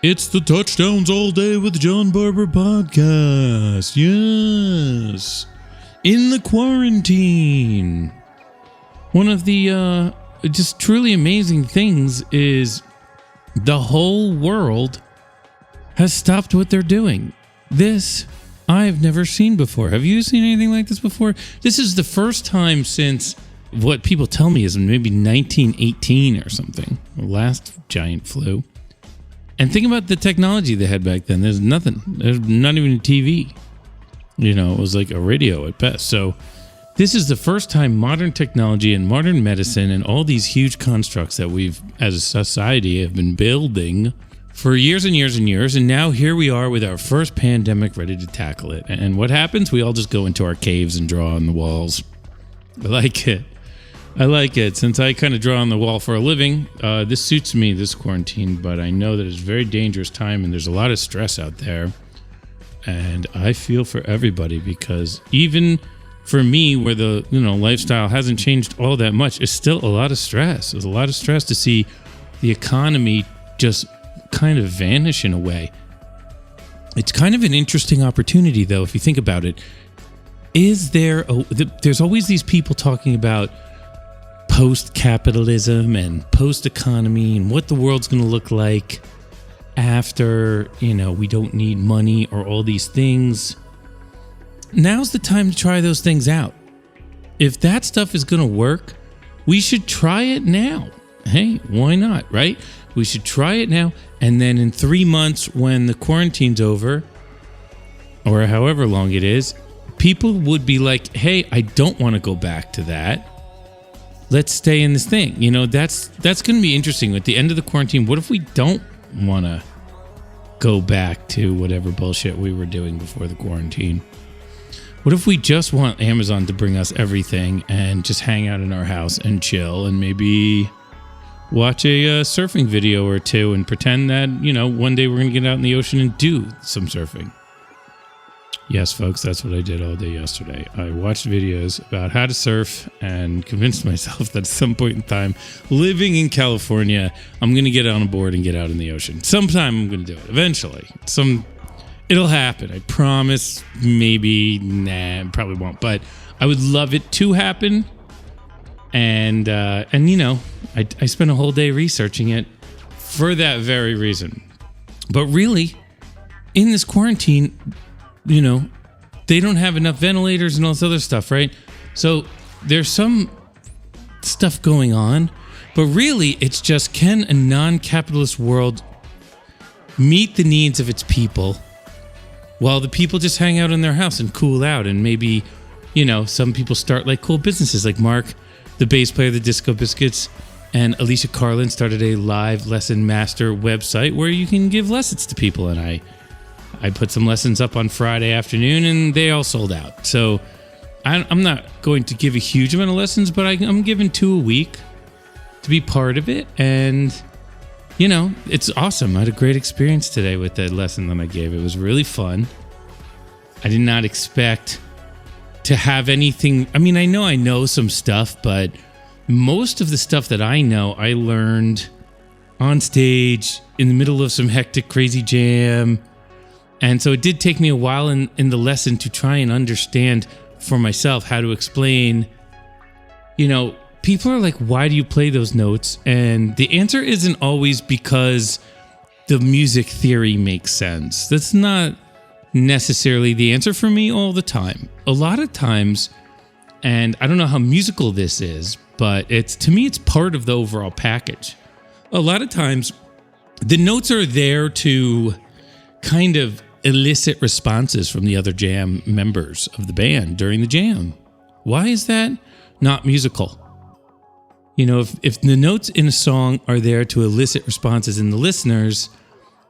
It's the Touchdowns All Day with John Barber podcast. Yes. In the quarantine. One of the just truly amazing things is the whole world has stopped what they're doing. This I've never seen before. Have you seen anything like this before? This is the first time since what people tell me is maybe 1918 or something. The last giant flu. And think about the technology they had back then. There's nothing. There's not even a TV. You know, it was like a radio at best. So this is the first time modern technology and modern medicine and all these huge constructs that we've, as a society, have been building for years and years and years. And now here we are with our first pandemic ready to tackle it. And what happens? We all just go into our caves and draw on the walls. I like it. I like it. Since I kind of draw on the wall for a living, this suits me, this quarantine, but I know that it's a very dangerous time and there's a lot of stress out there. And I feel for everybody because even for me, where the lifestyle hasn't changed all that much, it's still a lot of stress. There's a lot of stress to see the economy just kind of vanish in a way. It's kind of an interesting opportunity, though, if you think about it. There's always these people talking about post-capitalism and post-economy and what the world's going to look like after, we don't need money or all these things. Now's the time to try those things out. If that stuff is going to work, we should try it now. Hey, why not, right? We should try it now. And then in 3 months, when the quarantine's over, or however long it is, people would be like, hey, I don't want to go back to that. Let's stay in this thing. That's going to be interesting. At the end of the quarantine, what if we don't want to go back to whatever bullshit we were doing before the quarantine? What if we just want Amazon to bring us everything and just hang out in our house and chill and maybe watch a surfing video or two and pretend that, one day we're going to get out in the ocean and do some surfing? Yes, folks, that's what I did all day yesterday. I watched videos about how to surf and convinced myself that at some point in time, living in California, I'm going to get on a board and get out in the ocean. Sometime I'm going to do it. Eventually. It'll happen. I promise. Maybe. Nah, probably won't. But I would love it to happen. And I spent a whole day researching it for that very reason. But really, in this quarantine, they don't have enough ventilators and all this other stuff, right? So there's some stuff going on, but really it's just, can a non-capitalist world meet the needs of its people while the people just hang out in their house and cool out? And maybe, some people start like cool businesses, like Mark, the bass player of the Disco Biscuits, and Alicia Carlin started a live lesson master website where you can give lessons to people. And I put some lessons up on Friday afternoon, and they all sold out. So I'm not going to give a huge amount of lessons, but I'm giving 2 a week to be part of it. And, it's awesome. I had a great experience today with that lesson that I gave. It was really fun. I did not expect to have anything. I mean, I know some stuff, but most of the stuff that I know, I learned on stage in the middle of some hectic, crazy jam. And so it did take me a while in the lesson to try and understand for myself how to explain, people are like, why do you play those notes? And the answer isn't always because the music theory makes sense. That's not necessarily the answer for me all the time. A lot of times, and I don't know how musical this is, but to me, it's part of the overall package. A lot of times, the notes are there to kind of elicit responses from the other jam members of the band during the jam. Why is that not musical? If the notes in a song are there to elicit responses in the listeners,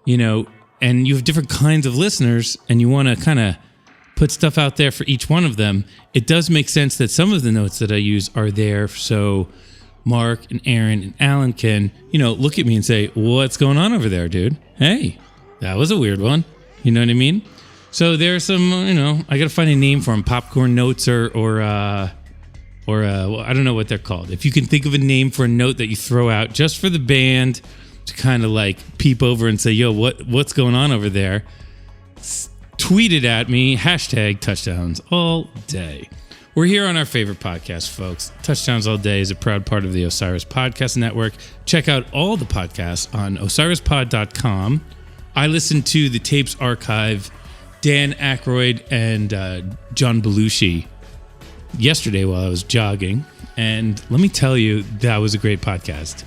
and you have different kinds of listeners and you want to kind of put stuff out there for each one of them, it does make sense that some of the notes that I use are there so Mark and Aaron and Alan can, look at me and say, what's going on over there, dude? Hey, that was a weird one. You know what I mean? So there's some, I got to find a name for them. Popcorn notes or I don't know what they're called. If you can think of a name for a note that you throw out just for the band to kind of like peep over and say, yo, what's going on over there, tweeted at me, #touchdowns all day. We're here on our favorite podcast, folks. Touchdowns All Day is a proud part of the Osiris Podcast Network. Check out all the podcasts on osirispod.com. I listened to the tapes archive, Dan Aykroyd and John Belushi yesterday while I was jogging. And let me tell you, that was a great podcast.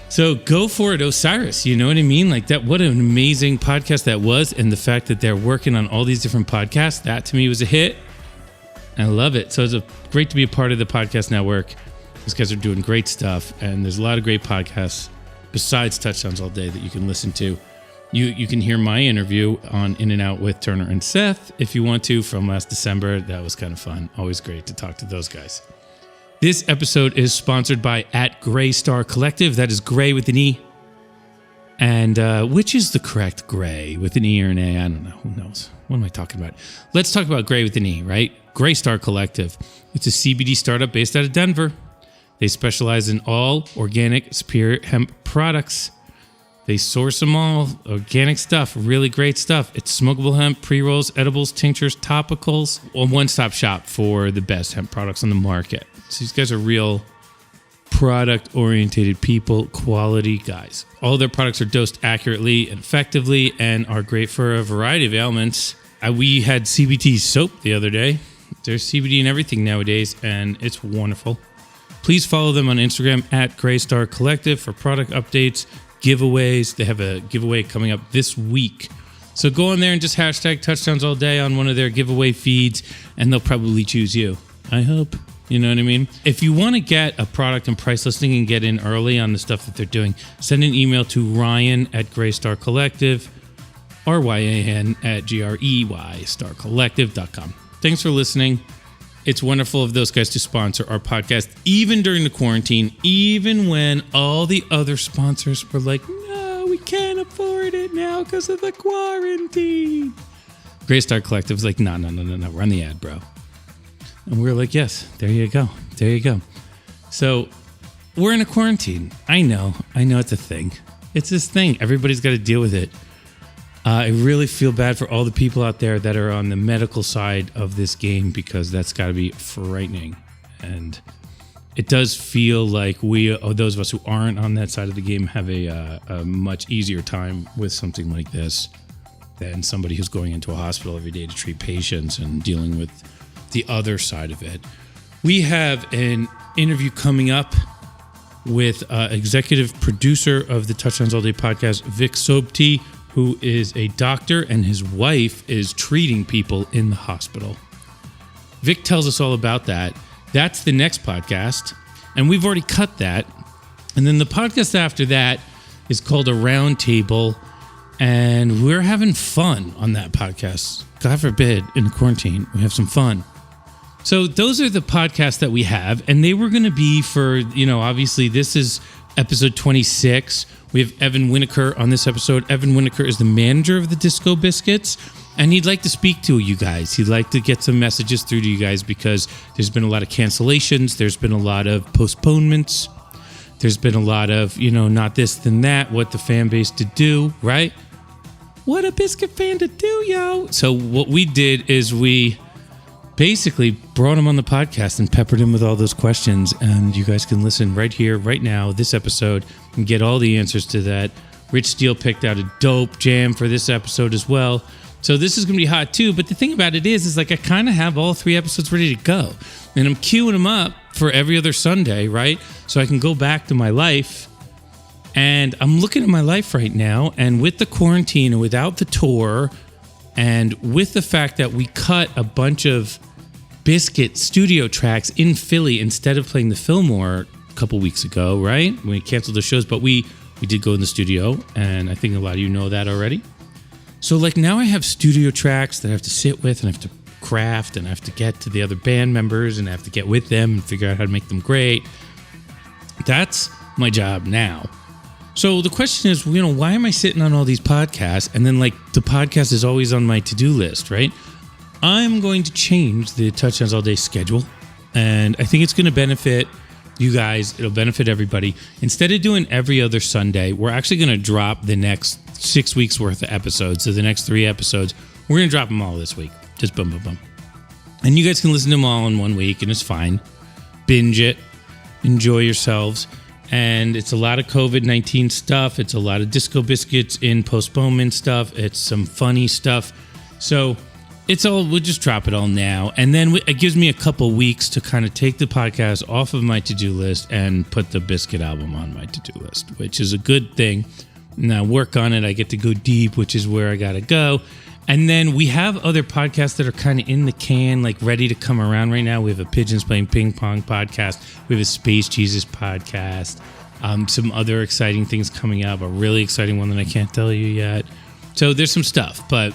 So go for it, Osiris. You know what I mean? Like that, what an amazing podcast that was. And the fact that they're working on all these different podcasts, that to me was a hit. I love it. So it's great to be a part of the podcast network. These guys are doing great stuff. And there's a lot of great podcasts besides Touchdowns All Day that you can listen to. You can hear my interview on In and Out with Turner and Seth if you want to from last December. That was kind of fun. Always great to talk to those guys. This episode is sponsored by @Graystar Collective. That is Gray with an E. And which is the correct Gray, with an E or an A? I don't know. Who knows? What am I talking about? Let's talk about Gray with an E, right? Graystar Collective. It's a CBD startup based out of Denver. They specialize in all organic superior hemp products. They source them all, organic stuff, really great stuff. It's smokable hemp, pre-rolls, edibles, tinctures, topicals. A one-stop shop for the best hemp products on the market. So these guys are real product-oriented people, quality guys. All their products are dosed accurately and effectively and are great for a variety of ailments. We had CBD soap the other day. There's CBD in everything nowadays, and it's wonderful. Please follow them on Instagram @Graystar Collective for product updates, giveaways. They have a giveaway coming up this week. So go on there and just #Touchdowns All Day on one of their giveaway feeds, and they'll probably choose you. I hope. You know what I mean? If you want to get a product and price listing and get in early on the stuff that they're doing, send an email to Ryan @Graystar Collective, RYAN @GREYStarcollective.com. Thanks for listening. It's wonderful of those guys to sponsor our podcast, even during the quarantine, even when all the other sponsors were like, no, we can't afford it now because of the quarantine. Graystar Collective was like, no, run the ad, bro. And we were like, yes, there you go. So we're in a quarantine. I know it's a thing. It's this thing. Everybody's got to deal with it. I really feel bad for all the people out there that are on the medical side of this game, because that's got to be frightening. And it does feel like those of us who aren't on that side of the game have a much easier time with something like this than somebody who's going into a hospital every day to treat patients and dealing with the other side of it. We have an interview coming up with executive producer of the Touchdowns All Day podcast, Vic Sobti, who is a doctor, and his wife is treating people in the hospital. Vic tells us all about that. That's the next podcast, and we've already cut that. And then the podcast after that is called A Round Table, and we're having fun on that podcast. God forbid, in the quarantine, we have some fun. So those are the podcasts that we have, and they were going to be for, obviously this is episode 26. We have Evan Winiker on this episode. Evan Winiker is the manager of the Disco Biscuits, and he'd like to speak to you guys. He'd like to get some messages through to you guys, because there's been a lot of cancellations. There's been a lot of postponements. There's been a lot of, not this, then that, what the fan base to do, right? What a Biscuit fan to do, yo. So what we did is we basically brought him on the podcast and peppered him with all those questions, and you guys can listen right here, right now, this episode, and get all the answers to that. Rich Steele picked out a dope jam for this episode as well. So this is going to be hot too, but the thing about it is like I kind of have all 3 episodes ready to go, and I'm queuing them up for every other Sunday, right? So I can go back to my life, and I'm looking at my life right now, and with the quarantine and without the tour, and with the fact that we cut a bunch of Biscuit studio tracks in Philly instead of playing the Fillmore a couple weeks ago, right? We canceled the shows, but we did go in the studio, and I think a lot of you know that already. So like now I have studio tracks that I have to sit with, and I have to craft, and I have to get to the other band members, and I have to get with them and figure out how to make them great. That's my job now. So the question is, why am I sitting on all these podcasts, and then like the podcast is always on my to-do list, right? I'm going to change the Touchdowns All Day schedule, and I think it's going to benefit you guys. It'll benefit everybody. Instead of doing every other Sunday, we're actually going to drop the next 6 weeks worth of episodes. So the next 3 episodes, we're going to drop them all this week. Just boom, boom, boom. And you guys can listen to them all in 1 week, and it's fine. Binge it. Enjoy yourselves. And it's a lot of COVID-19 stuff. It's a lot of Disco Biscuits in postponement stuff. It's some funny stuff. So it's all, we'll just drop it all now. And then it gives me a couple weeks to kind of take the podcast off of my to-do list and put the Biscuit album on my to-do list, which is a good thing. Now work on it. I get to go deep, which is where I got to go. And then we have other podcasts that are kind of in the can, like ready to come around right now. We have a Pigeons Playing Ping Pong podcast. We have a Space Jesus podcast. Some other exciting things coming up. A really exciting one that I can't tell you yet. So there's some stuff. But,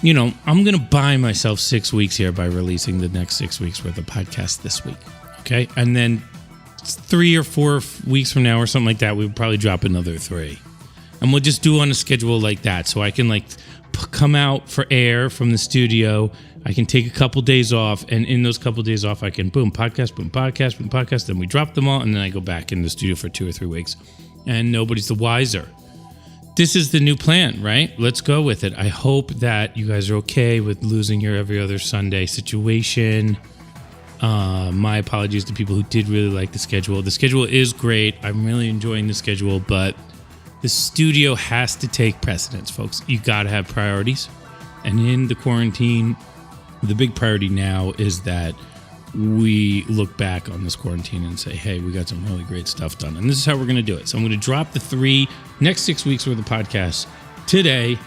you know, I'm going to buy myself 6 weeks here by releasing the next 6 weeks worth of podcasts this week. Okay? And then 3 or 4 weeks from now or something like that, we'll probably drop another 3. And we'll just do on a schedule like that. So I can, like, come out for air from the studio. I can take a couple days off, and in those couple days off, I can boom podcast. Then we drop them all, and then I go back in the studio for 2 or 3 weeks, and nobody's the wiser. This is the new plan, right? Let's go with it. I hope that you guys are okay with losing your every other Sunday situation. My apologies to people who did really like the schedule. The schedule is great. I'm really enjoying the schedule, but the studio has to take precedence, folks. You got to have priorities. And in the quarantine, the big priority now is that we look back on this quarantine and say, hey, we got some really great stuff done. And this is how we're going to do it. So I'm going to drop the next 6 weeks worth of podcasts today.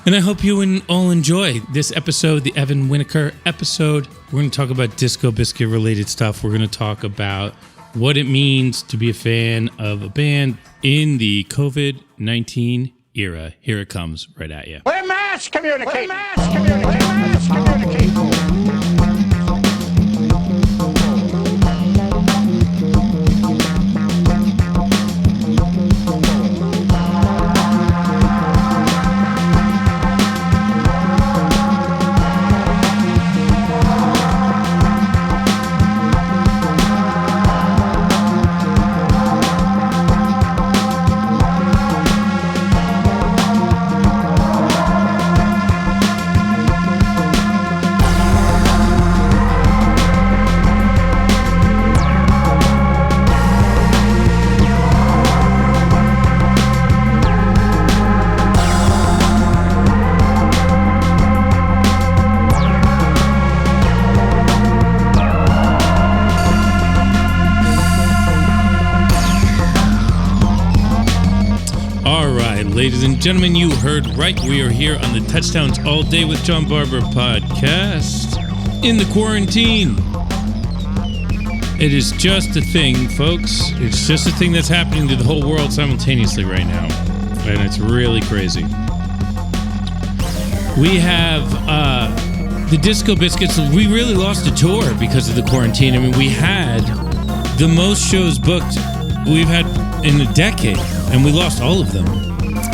And I hope you all enjoy this episode, the Evan Winiker episode. We're going to talk about Disco Biscuit related stuff. We're going to talk about what it means to be a fan of a band in the COVID-19 era. Here it comes right at you. We're mass communicating. Mass communicating. Ladies and gentlemen, you heard right. We are here on the Touchdowns All Day with John Barber podcast in the quarantine. It is just a thing, folks. It's just a thing that's happening to the whole world simultaneously right now. And it's really crazy. We have the Disco Biscuits. We really lost a tour because of the quarantine. I mean, we had the most shows booked we've had in a decade, and we lost all of them.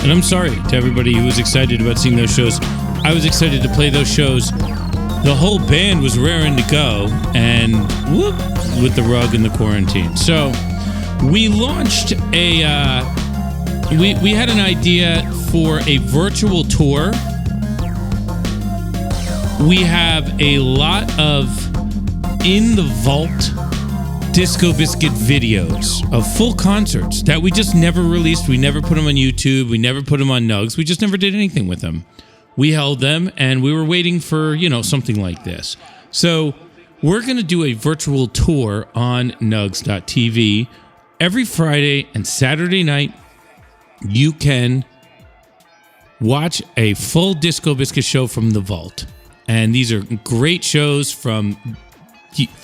And I'm sorry to everybody who was excited about seeing those shows. I was excited to play those shows. The whole band was raring to go, and whoop, with the rug in the quarantine. So we launched we had an idea for a virtual tour. We have a lot of in the vault Disco Biscuit videos of full concerts that we just never released. We never put them on YouTube. We never put them on Nugs. We just never did anything with them. We held them, and we were waiting for, something like this. So we're going to do a virtual tour on nugs.tv. Every Friday and Saturday night, you can watch a full Disco Biscuit show from the vault. And these are great shows from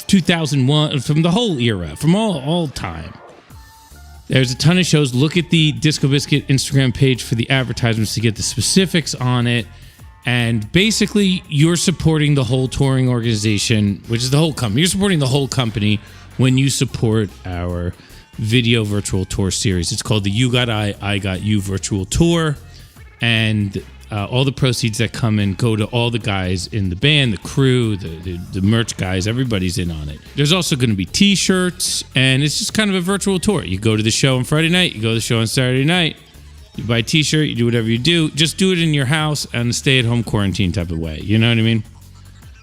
2001, from the whole era, from all time. There's a ton of shows. Look at the Disco Biscuit Instagram page for the advertisements to get the specifics on it. And basically, you're supporting the whole touring organization, which is the whole company. You're supporting the whole company when you support our video virtual tour series. It's called the You Got I Got You virtual tour. And all the proceeds that come in go to all the guys in the band, the crew, the merch guys. Everybody's in on it. There's also going to be T-shirts, and it's just kind of a virtual tour. You go to the show on Friday night, you go to the show on Saturday night, you buy a T-shirt, you do whatever you do. Just do it in your house and stay-at-home quarantine type of way. You know what I mean?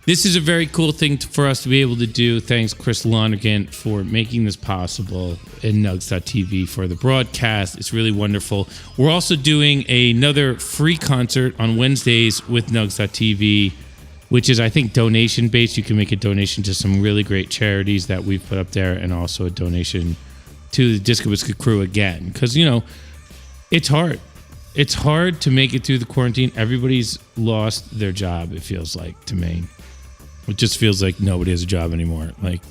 This is a very cool thing for us to be able to do. Thanks, Chris Lonergan, for making this possible, and Nugs.tv for the broadcast. It's really wonderful. We're also doing another free concert on Wednesdays with Nugs.tv, which is, I think, donation-based. You can make a donation to some really great charities that we've put up there, and also a donation to the Disco Biscuit crew again. Because, it's hard. It's hard to make it through the quarantine. Everybody's lost their job, it feels like, to me. It just feels like nobody has a job anymore. Like,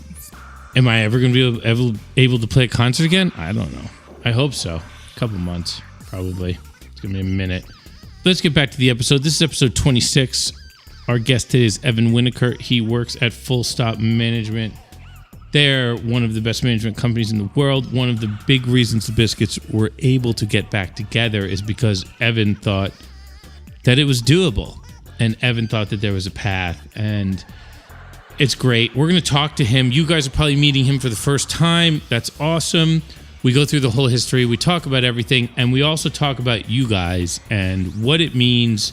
am I ever going to be able to play a concert again? I don't know. I hope so. A couple months, probably. It's going to be a minute. Let's get back to the episode. This is episode 26. Our guest today is Evan Winiker. He works at Full Stop Management. They're one of the best management companies in the world. One of the big reasons the Biscuits were able to get back together is because Evan thought that it was doable. And Evan thought that there was a path. And it's great. We're going to talk to him. You guys are probably meeting him for the first time. That's awesome. We go through the whole history. We talk about everything. And we also talk about you guys and what it means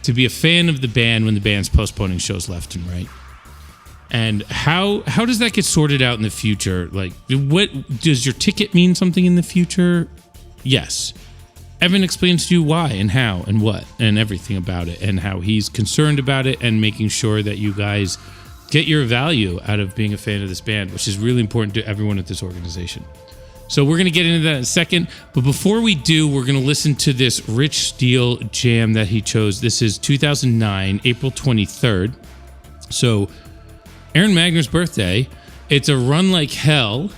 to be a fan of the band when the band's postponing shows left and right. And how does that get sorted out in the future? Like, what does your ticket mean something in the future? Yes. Evan explains to you why and how and what and everything about it, and how he's concerned about it and making sure that you guys get your value out of being a fan of this band, which is really important to everyone at this organization. So we're going to get into that in a second. But before we do, we're going to listen to this Rich Steele jam that he chose. This is 2009, April 23rd. So Aaron Magner's birthday. It's a Run Like Hell.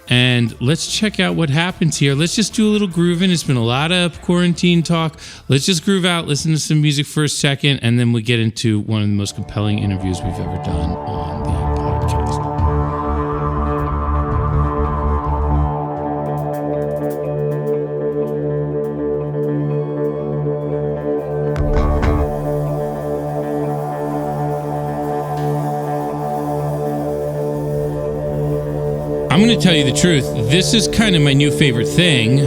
And let's check out what happens here. Let's just do a little grooving. It's been a lot of quarantine talk. Let's just groove out, listen to some music for a second, and then we get into one of the most compelling interviews we've ever done on the podcast. I'm going to tell you the truth. This is kind of my new favorite thing.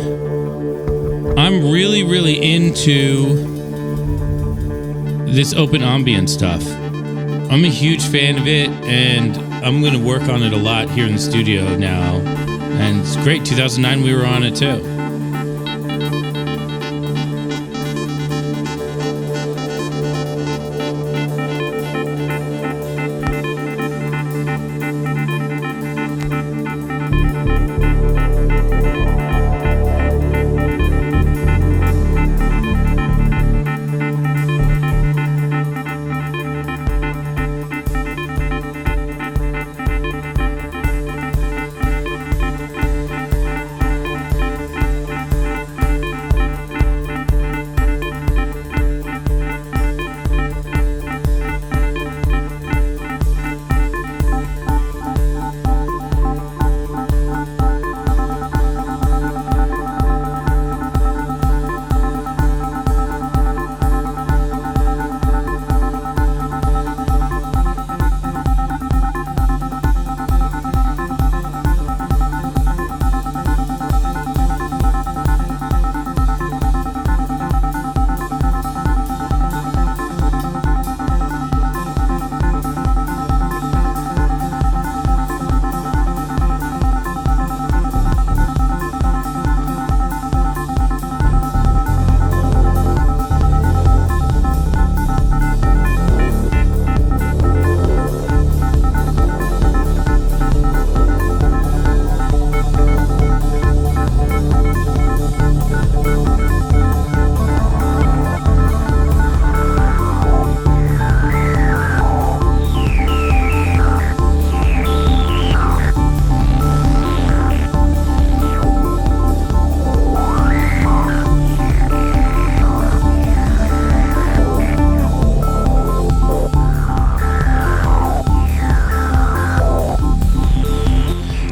I'm really, really into this open ambient stuff. I'm a huge fan of it, and I'm going to work on it a lot here in the studio now. And it's great. 2009, we were on it too.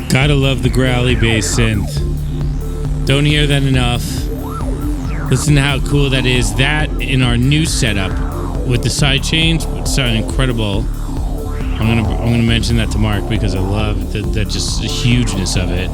Gotta love the growly bass synth. Don't hear that enough. Listen to how cool that is. That in our new setup with the side chains would sound incredible. I'm gonna mention that to Mark because I love the just the hugeness of it.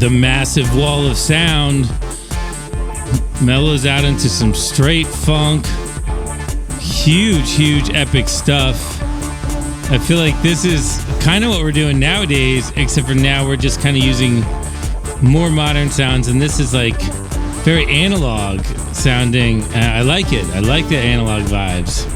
the massive wall of sound mellows out into some straight funk. Huge epic stuff. I feel like this is kind of what we're doing nowadays, except for now we're just kind of using more modern sounds, and this is like very analog sounding. I like it. I like the analog vibes.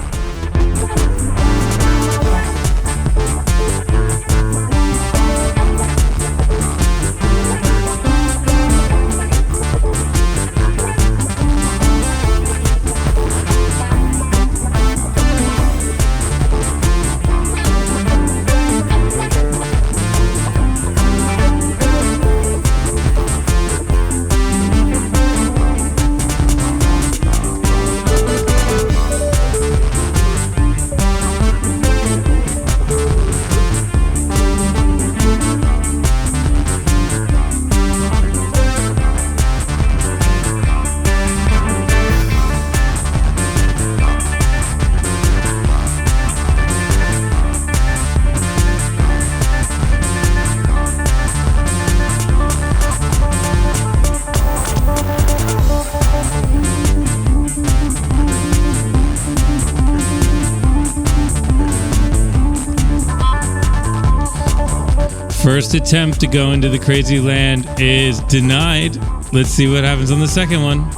First attempt to go into the crazy land is denied. Let's see what happens on the second one.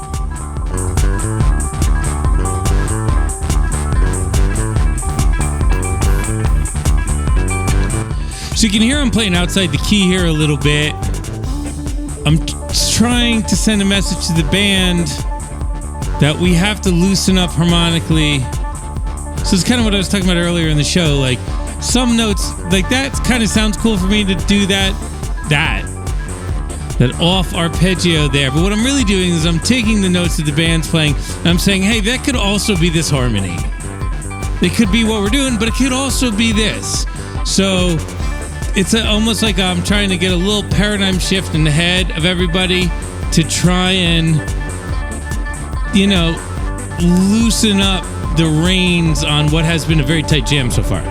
So you can hear I'm playing outside the key here a little bit. I'm trying to send a message to the band that we have to loosen up harmonically. So it's kind of what I was talking about earlier in the show. Like, some notes, like that kind of sounds cool for me to do that off arpeggio there. But what I'm really doing is I'm taking the notes that the band's playing and I'm saying, hey, that could also be this harmony. It could be what we're doing, but it could also be this. So it's almost like I'm trying to get a little paradigm shift in the head of everybody to try and, loosen up the reins on what has been a very tight jam so far.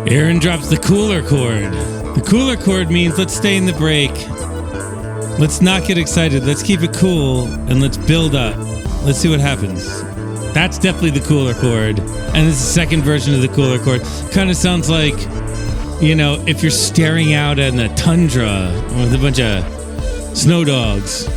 Aaron drops the cooler chord. The cooler chord means let's stay in the break. Let's not get excited. Let's keep it cool and let's build up. Let's see what happens. That's definitely the cooler chord. And this is the second version of the cooler chord. Kind of sounds like, if you're staring out in a tundra with a bunch of snow dogs.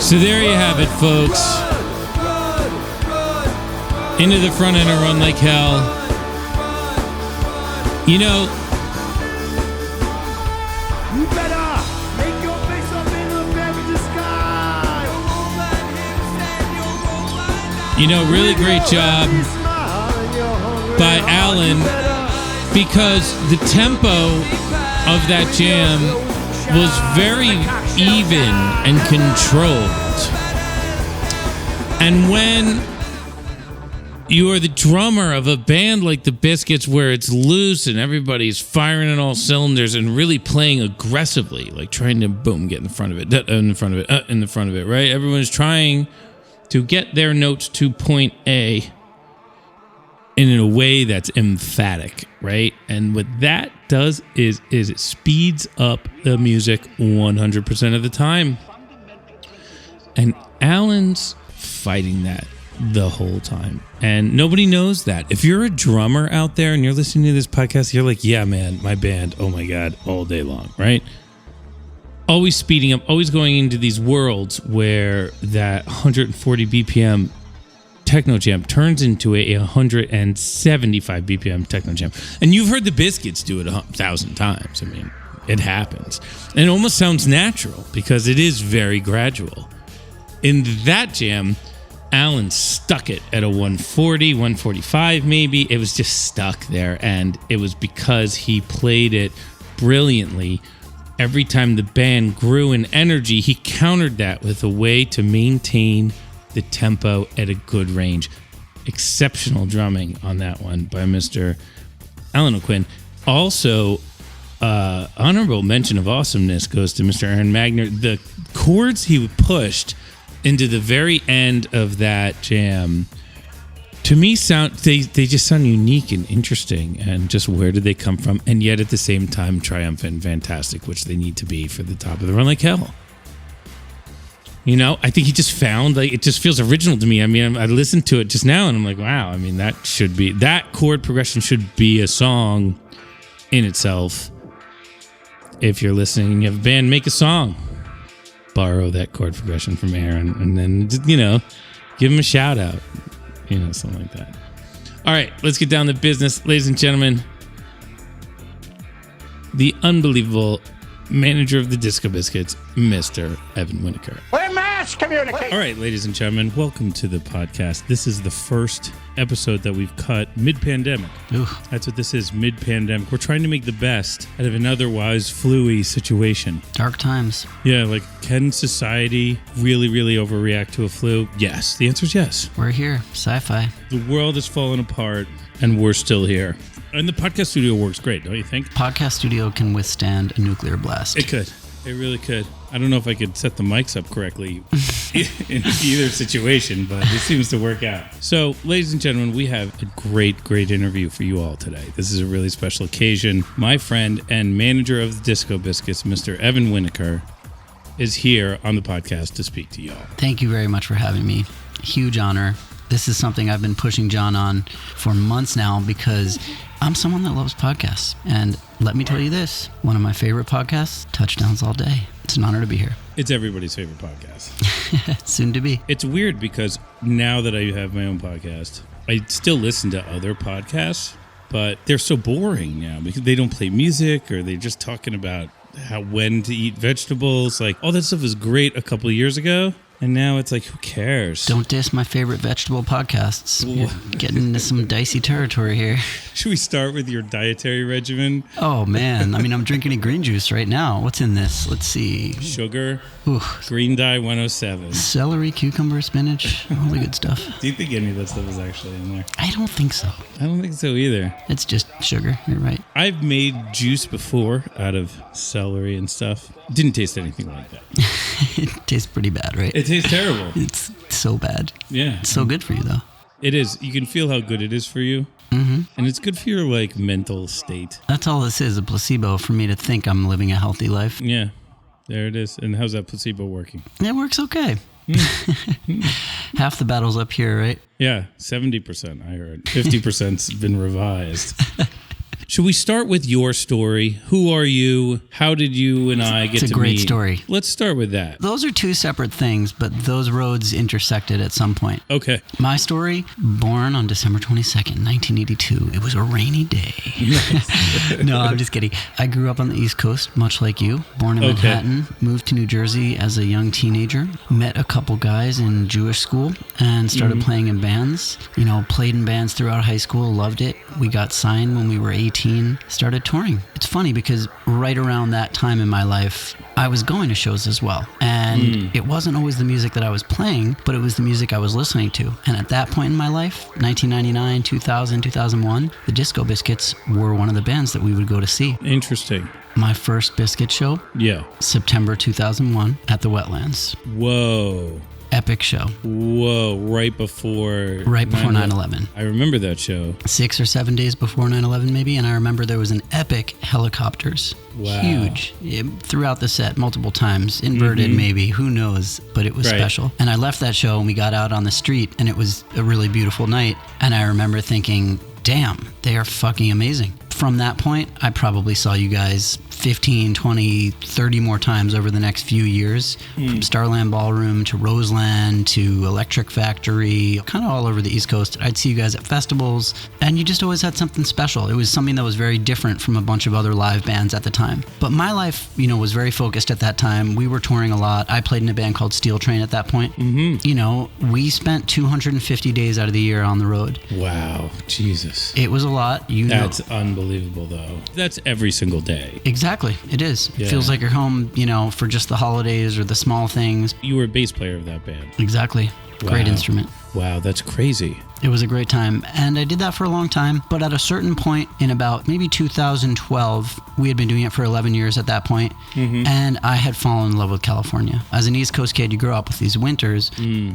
So there you have it, folks. Into the front end and run like hell. You know, You better make your face up in the very sky. really great job by Alan, because the tempo of that jam was very even and controlled. And when you are the drummer of a band like the Biscuits, where it's loose and everybody's firing on all cylinders and really playing aggressively, like trying to boom, get in the front of it, in the front of it, in the front of it, right? Everyone's trying to get their notes to point A in a way that's emphatic, right? And what that does is it speeds up the music 100% of the time. And Alan's fighting that the whole time. And nobody knows that. If you're a drummer out there and you're listening to this podcast, you're like, yeah, man, my band, oh my God, all day long, right? Always speeding up, always going into these worlds where that 140 BPM techno jam turns into a 175 BPM techno jam. And you've heard the Biscuits do it 1,000 times. I mean, it happens. And it almost sounds natural because it is very gradual. In that jam, Alan stuck it at a 140, 145 maybe. It was just stuck there, and it was because he played it brilliantly. Every time the band grew in energy, he countered that with a way to maintain the tempo at a good range. Exceptional drumming on that one by Mr. Alan O'Quinn. Also, honorable mention of awesomeness goes to Mr. Aaron Magner. The chords he pushed into the very end of that jam, to me, they just sound unique and interesting, and just where did they come from? And yet at the same time, triumphant and fantastic, which they need to be for the top of the run like hell. You know, I think he just found, like, it just feels original to me. I mean, I listened to it just now and I'm like, wow, I mean, that chord progression should be a song in itself. If you're listening and you have a band, make a song. Borrow that chord progression from Aaron and then, give him a shout out. Something like that. All right, let's get down to business. Ladies and gentlemen, the unbelievable manager of the Disco Biscuits, Mr. Evan Winiker. We're mass communication. All right, ladies and gentlemen, welcome to the podcast. This is the first episode that we've cut mid-pandemic. Ooh. That's what this is, mid-pandemic. We're trying to make the best out of an otherwise fluey situation. Dark times. Yeah, like, can society really, really overreact to a flu? Yes. The answer is yes. We're here. Sci-fi. The world is falling apart, and we're still here. And the podcast studio works great, don't you think? Podcast studio can withstand a nuclear blast. It could. It really could. I don't know if I could set the mics up correctly in either situation, but it seems to work out. So, ladies and gentlemen, we have a great, great interview for you all today. This is a really special occasion. My friend and manager of the Disco Biscuits, Mr. Evan Winiker, is here on the podcast to speak to y'all. Thank you very much for having me. Huge honor. This is something I've been pushing John on for months now because I'm someone that loves podcasts. And let me tell you this, one of my favorite podcasts, Touchdowns All Day. It's an honor to be here. It's everybody's favorite podcast. Soon to be. It's weird because now that I have my own podcast, I still listen to other podcasts, but they're so boring now because they don't play music or they're just talking about when to eat vegetables. Like, all that stuff was great a couple of years ago. And now it's like, who cares? Don't diss my favorite vegetable podcasts. You're getting into some dicey territory here. Should we start with your dietary regimen? Oh, man. I mean, I'm drinking a green juice right now. What's in this? Let's see. Sugar, Ooh. green dye 107. Celery, cucumber, spinach, all the good stuff. Do you think any of that stuff is actually in there? I don't think so. I don't think so either. It's just sugar. You're right. I've made juice before out of celery and stuff. Didn't taste anything like that. It tastes pretty bad, right? It tastes terrible. It's so bad. Yeah. It's so good for you, though. It is. You can feel how good it is for you. Mm-hmm. And it's good for your, mental state. That's all this is, a placebo for me to think I'm living a healthy life. Yeah. There it is. And how's that placebo working? It works okay. Half the battle's up here, right? Yeah. 70%, I heard. 50%'s been revised. Should we start with your story? Who are you? How did you and I get to meet? It's a great story. Let's start with that. Those are two separate things, but those roads intersected at some point. Okay. My story, born on December 22nd, 1982. It was a rainy day. No, I'm just kidding. I grew up on the East Coast, much like you. Born in Manhattan, moved to New Jersey as a young teenager, met a couple guys in Jewish school, and started playing in bands. Played in bands throughout high school, loved it. We got signed when we were 18, started touring. It's funny because right around that time in my life, I was going to shows as well. And it wasn't always the music that I was playing, but it was the music I was listening to. And at that point in my life, 1999, 2000, 2001, the Disco Biscuits were one of the bands that we would go to see. Interesting. My first Biscuit show, September 2001 at the Wetlands. Whoa. Epic show. Whoa, right before 9/11. I remember that show. 6 or 7 days before 9/11 maybe, and I remember there was an epic helicopters. Wow. Huge. Throughout the set multiple times. Inverted maybe, who knows, but it was special. And I left that show and we got out on the street and it was a really beautiful night. And I remember thinking, damn, they are fucking amazing. From that point, I probably saw you guys 15, 20, 30 more times over the next few years. From Starland Ballroom to Roseland to Electric Factory, kind of all over the East Coast. I'd see you guys at festivals, and you just always had something special. It was something that was very different from a bunch of other live bands at the time. But my life, was very focused at that time. We were touring a lot. I played in a band called Steel Train at that point. We spent 250 days out of the year on the road. Wow. Jesus. It was a lot. That's unbelievable, though. That's every single day. Exactly. It is. Yeah. It feels like you're home, for just the holidays or the small things. You were a bass player of that band. Exactly. Wow. Great instrument. Wow, that's crazy. It was a great time, and I did that for a long time, but at a certain point in about maybe 2012, we had been doing it for 11 years at that point, and I had fallen in love with California. As an East Coast kid, you grow up with these winters.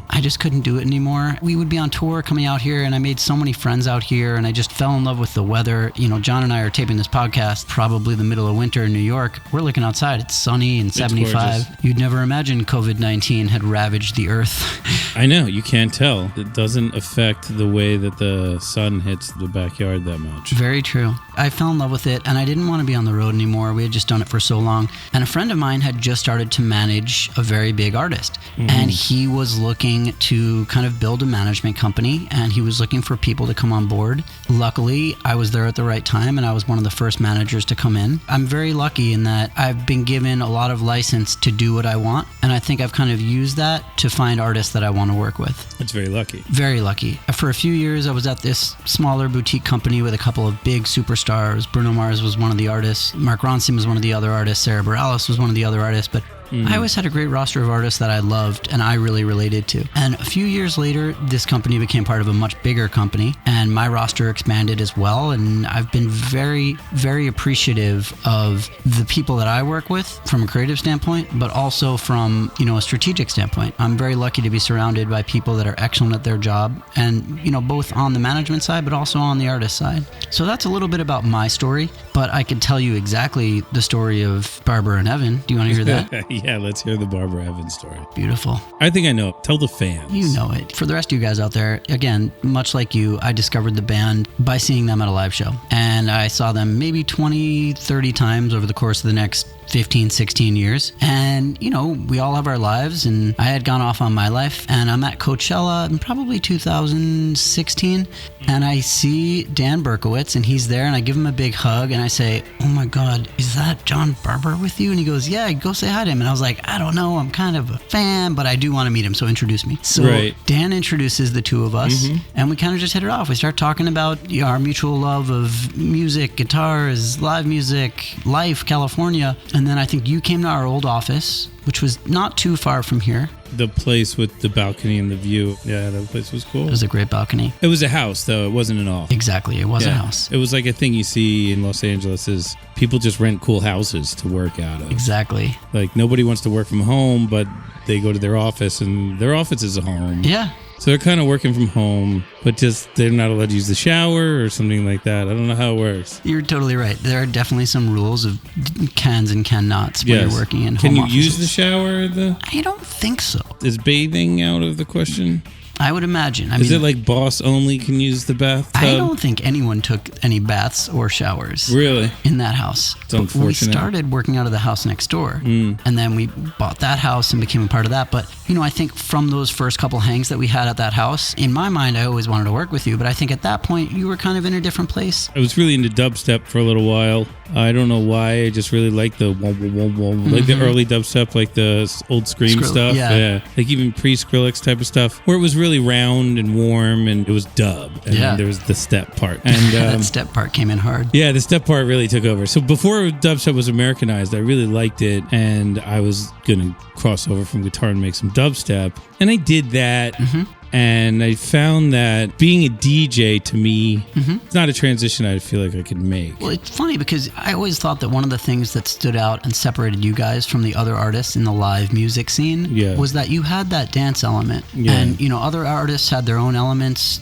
I just couldn't do it anymore. We would be on tour coming out here, and I made so many friends out here, and I just fell in love with the weather. John and I are taping this podcast probably the middle of winter in New York. We're looking outside. It's sunny and 75. You'd never imagine COVID-19 had ravaged the earth. I know. You can't tell. It doesn't affect the way that the sun hits the backyard that much. Very true. I fell in love with it, and I didn't want to be on the road anymore. We had just done it for so long. And a friend of mine had just started to manage a very big artist. And he was looking to kind of build a management company, and he was looking for people to come on board. Luckily, I was there at the right time, and I was one of the first managers to come in. I'm very lucky in that I've been given a lot of license to do what I want, and I think I've kind of used that to find artists that I want to work with. That's very lucky. Very lucky. For a few years, I was at this smaller boutique company with a couple of big superstars. Bruno Mars was one of the artists. Mark Ronson was one of the other artists. Sarah Bareilles was one of the other artists. But I always had a great roster of artists that I loved and I really related to. And a few years later, this company became part of a much bigger company, and my roster expanded as well. And I've been very, very appreciative of the people that I work with from a creative standpoint, but also from, a strategic standpoint. I'm very lucky to be surrounded by people that are excellent at their job, and, both on the management side, but also on the artist side. So that's a little bit about my story, but I could tell you exactly the story of Barber and Evan. Do you want to hear that? Yeah, let's hear the Barber Evans story. Beautiful. I think I know it. Tell the fans. You know it. For the rest of you guys out there, again, much like you, I discovered the band by seeing them at a live show. And I saw them maybe 20, 30 times over the course of the next 15, 16 years. And, we all have our lives, and I had gone off on my life, and I'm at Coachella in probably 2016, and I see Dan Berkowitz, and he's there, and I give him a big hug, and I say, oh my God, is that John Barber with you? And he goes, yeah, go say hi to him. And I was like, I don't know, I'm kind of a fan, but I do want to meet him, so introduce me. So Dan introduces the two of us, and we kind of just hit it off. We start talking about our mutual love of music, guitars, live music, life, California. And then I think you came to our old office, which was not too far from here. The place with the balcony and the view. Yeah, that place was cool. It was a great balcony. It was a house, though. It wasn't an office. Exactly. It was a house. It was like a thing you see in Los Angeles is people just rent cool houses to work out of. Exactly. Like nobody wants to work from home, but they go to their office, and their office is a home. Yeah. So they're kind of working from home, but just they're not allowed to use the shower or something like that. I don't know how it works. You're totally right. There are definitely some rules of cans and cannots when you're working in home Can you offices. use the shower? I don't think so. Is bathing out of the question? I would imagine. Is it like boss only can use the bathtub? I don't think anyone took any baths or showers. Really? In that house. It's unfortunate. We started working out of the house next door, and then we bought that house and became a part of that. But, I think from those first couple hangs that we had at that house, in my mind, I always wanted to work with you. But I think at that point, you were kind of in a different place. I was really into dubstep for a little while. I don't know why. I just really like the like the early dubstep, like the old Scream stuff. Yeah. Like even pre-Skrillex type of stuff, where it was really round and warm, and it was dub. And then there was the step part. And that step part came in hard. Yeah, the step part really took over. So before dubstep was Americanized, I really liked it, and I was gonna cross over from guitar and make some dubstep, and I did that. And I found that being a DJ, to me, it's not a transition I feel like I could make. Well, it's funny because I always thought that one of the things that stood out and separated you guys from the other artists in the live music scene was that you had that dance element. And, other artists had their own elements,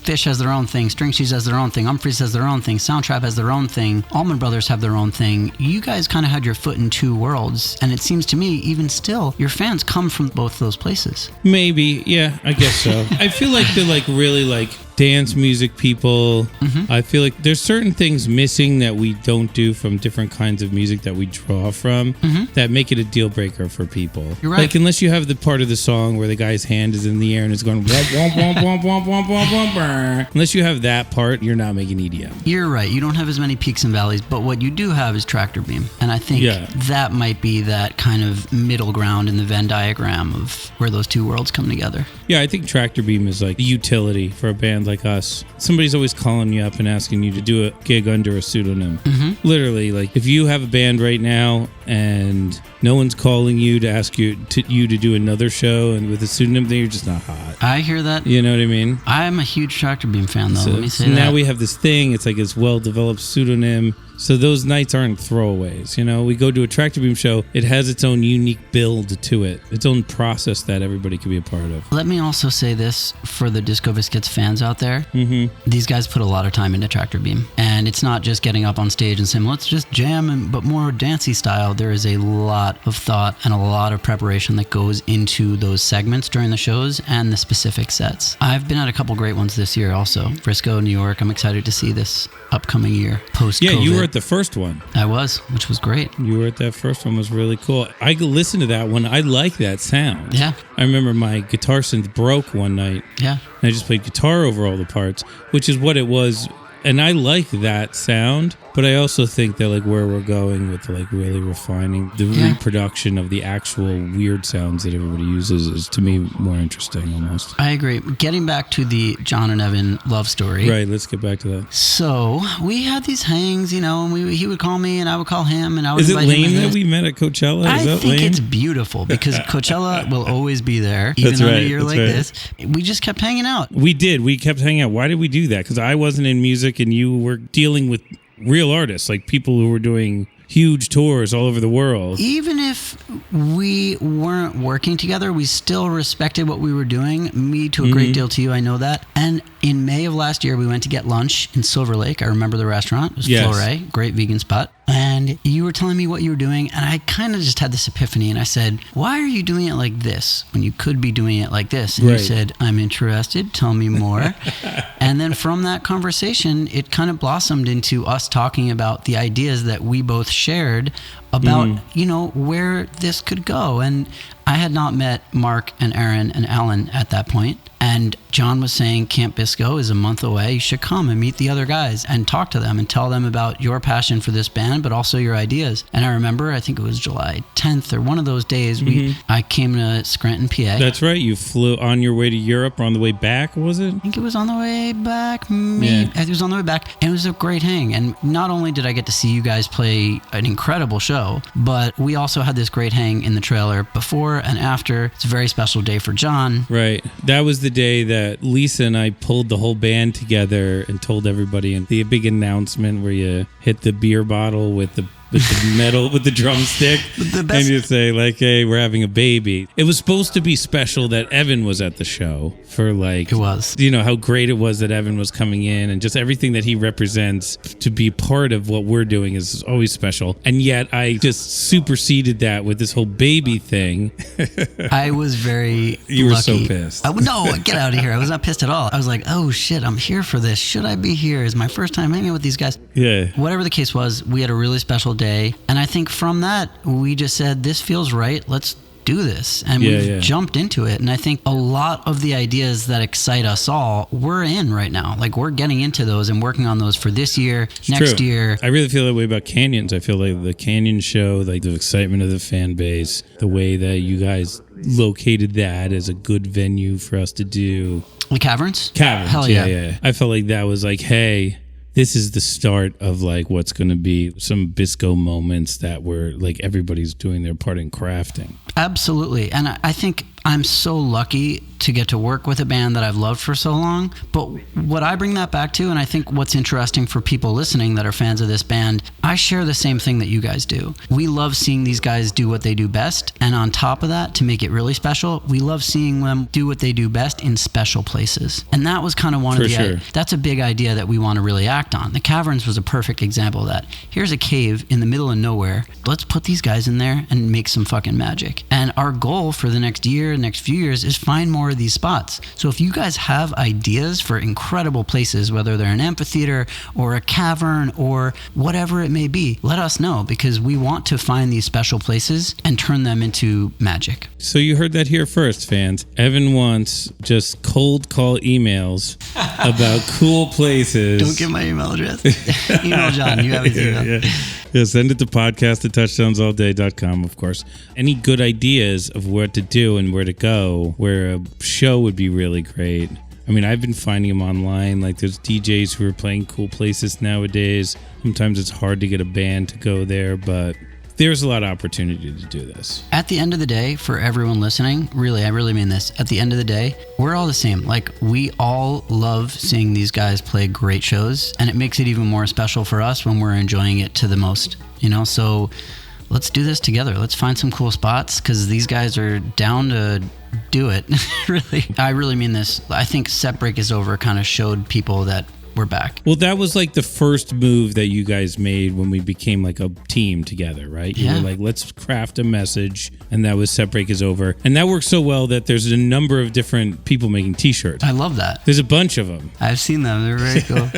Fish has their own thing, String Cheese has their own thing, Humphreys has their own thing, Soundtrap has their own thing, Allman Brothers have their own thing. You guys kind of had your foot in two worlds, and it seems to me, even still, your fans come from both those places. Maybe, yeah, I guess so. I feel like they're like really like dance music people. I feel like there's certain things missing that we don't do from different kinds of music that we draw from that make it a deal breaker for people. You're right. Like unless you have the part of the song where the guy's hand is in the air and it's going womp, womp, womp, womp, womp, womp, womp, womp, womp. Unless you have that part, you're not making EDM. You're right. You don't have as many peaks and valleys, but what you do have is tractor beam. And I think that might be that kind of middle ground in the Venn diagram of where those two worlds come together. Yeah, I think tractor beam is like the utility for a band like us. Somebody's always calling you up and asking you to do a gig under a pseudonym. Literally, like if you have a band right now and no one's calling you to ask you to do another show and with a pseudonym, then you're just not hot. I hear that. You know what I mean? I'm a huge tractor beam fan, though. Let me say that. Now we have this thing. It's like this well-developed pseudonym. So those nights aren't throwaways. We go to a tractor beam show. It has its own unique build to it, its own process that everybody can be a part of. Let me also say this for the Disco Biscuits fans out there. These guys put a lot of time into tractor beam. And it's not just getting up on stage and saying, let's just jam, but more dancey style. There is a lot of thought and a lot of preparation that goes into those segments during the shows and the specific sets. I've been at a couple great ones this year also. Frisco, New York. I'm excited to see this upcoming year, post-COVID. Yeah, you were at the first one. I was, which was great. You were at that first one. It was really cool. I listened to that one. I like that sound. Yeah. I remember my guitar synth broke one night. Yeah. And I just played guitar over all the parts, which is what it was. And I like that sound, but I also think that like where we're going with like really refining the reproduction of the actual weird sounds that everybody uses is to me more interesting almost. I agree. Getting back to the John and Evan love story. Right, let's get back to that. So we had these hangs, and he would call me and I would call him and I would invite him. Is it lame him that we met at Coachella? I think it's beautiful because Coachella will always be there, even on a year like this. We just kept hanging out. We did. We kept hanging out. Why did we do that? Because I wasn't in music and you were dealing with real artists, like people who were doing huge tours all over the world. Even if we weren't working together, we still respected what we were doing. Me to a great deal to you, I know that. And in May of last year, we went to get lunch in Silver Lake. I remember the restaurant. It was Flore, great vegan spot. And you were telling me what you were doing, and I kind of just had this epiphany, and I said, why are you doing it like this when you could be doing it like this? And you said, I'm interested, tell me more. And then from that conversation, it kind of blossomed into us talking about the ideas that we both shared about, where this could go. And I had not met Mark and Aaron and Alan at that point. And John was saying Camp Bisco is a month away. You should come and meet the other guys and talk to them and tell them about your passion for this band, but also your ideas. And I remember, I think it was July 10th or one of those days, I came to Scranton, PA. That's right. You flew on your way to Europe or on the way back, was it? I think it was on the way back. Maybe. It was on the way back. And it was a great hang. And not only did I get to see you guys play an incredible show, but we also had this great hang in the trailer before and after. It's a very special day for John. Right. That was the day that Lisa and I pulled the whole band together and told everybody, and the big announcement where you hit the beer bottle with the with the metal, with the drumstick. And you say like, hey, we're having a baby. It was supposed to be special that Evan was at the show for like, it was, you know, how great it was that Evan was coming in and just everything that he represents to be part of what we're doing is always special. And yet I just superseded that with this whole baby thing. I was very You were lucky. so pissed. No, get out of here. I was not pissed at all. I was like, oh shit, I'm here for this. Should I be here? It's my first time hanging with these guys. Yeah. Whatever the case was, we had a really special day. And I think from that, we just said, this feels right. Let's do this. And we've jumped into it. And I think a lot of the ideas that excite us all, we're in right now. Like we're getting into those and working on those for this year, next year. I really feel that way about Canyons. I feel like the Canyon show, like the excitement of the fan base, the way that you guys located that as a good venue for us to do. The Caverns? Hell yeah. I felt like that was like, hey, this is the start of like what's going to be some Bisco moments that were like everybody's doing their part in crafting. Absolutely. And I think I'm so lucky to get to work with a band that I've loved for so long. But what I bring that back to, and I think what's interesting for people listening that are fans of this band, I share the same thing that you guys do. We love seeing these guys do what they do best. And on top of that, to make it really special, we love seeing them do what they do best in special places. And that was kind of one of the, that's a big idea that we want to really act on. The Caverns was a perfect example of that. Here's a cave in the middle of nowhere. Let's put these guys in there and make some fucking magic. And our goal for the next year, next few years is find more of these spots. So if you guys have ideas for incredible places, whether they're an amphitheater or a cavern or whatever it may be, let us know, because we want to find these special places and turn them into magic. So you heard that here first, fans. Evan wants just cold call emails about cool places. Don't give my email address. Email John. You have his email. Yeah, send it to podcast@touchdownsallday.com, of course. Any good ideas of what to do and where to go, where a show would be really great. I mean, I've been finding them online. Like, there's DJs who are playing cool places nowadays. Sometimes it's hard to get a band to go there, but there's a lot of opportunity to do this. At the end of the day, for everyone listening, really, I really mean this. At the end of the day, we're all the same. Like, we all love seeing these guys play great shows, and it makes it even more special for us when we're enjoying it to the most, you know? So let's do this together. Let's find some cool spots, because these guys are down to do it. Really. I really mean this. I think Set Break Is Over kind of showed people that we're back. Well, that was like the first move that you guys made when we became like a team together, right? You were like, let's craft a message, and that was Set Break Is Over. And that worked so well that there's a number of different people making t-shirts. I love that. There's a bunch of them. I've seen them. They're very cool.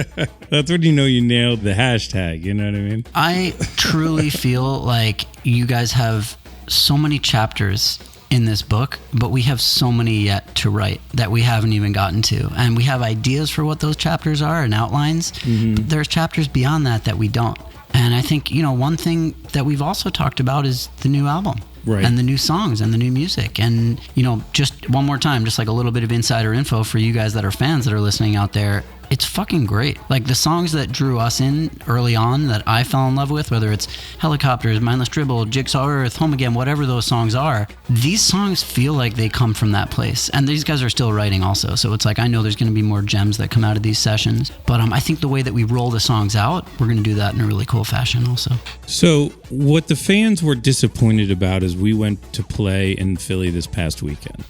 That's when you know you nailed the hashtag, you know what I mean? I truly feel like you guys have so many chapters in this book, but we have so many yet to write that we haven't even gotten to. And we have ideas for what those chapters are and outlines, but there's chapters beyond that we don't. And I think, you know, one thing that we've also talked about is the new album. Right. And the new songs and the new music. And, you know, just one more time, just like a little bit of insider info for you guys that are fans that are listening out there. It's fucking great. Like, the songs that drew us in early on that I fell in love with, whether it's Helicopters, Mindless Dribble, Jigsaw Earth, Home Again, whatever those songs are, these songs feel like they come from that place. And these guys are still writing also. So it's like, I know there's going to be more gems that come out of these sessions. But I think the way that we roll the songs out, we're going to do that in a really cool fashion also. So what the fans were disappointed about is we went to play in Philly this past weekend.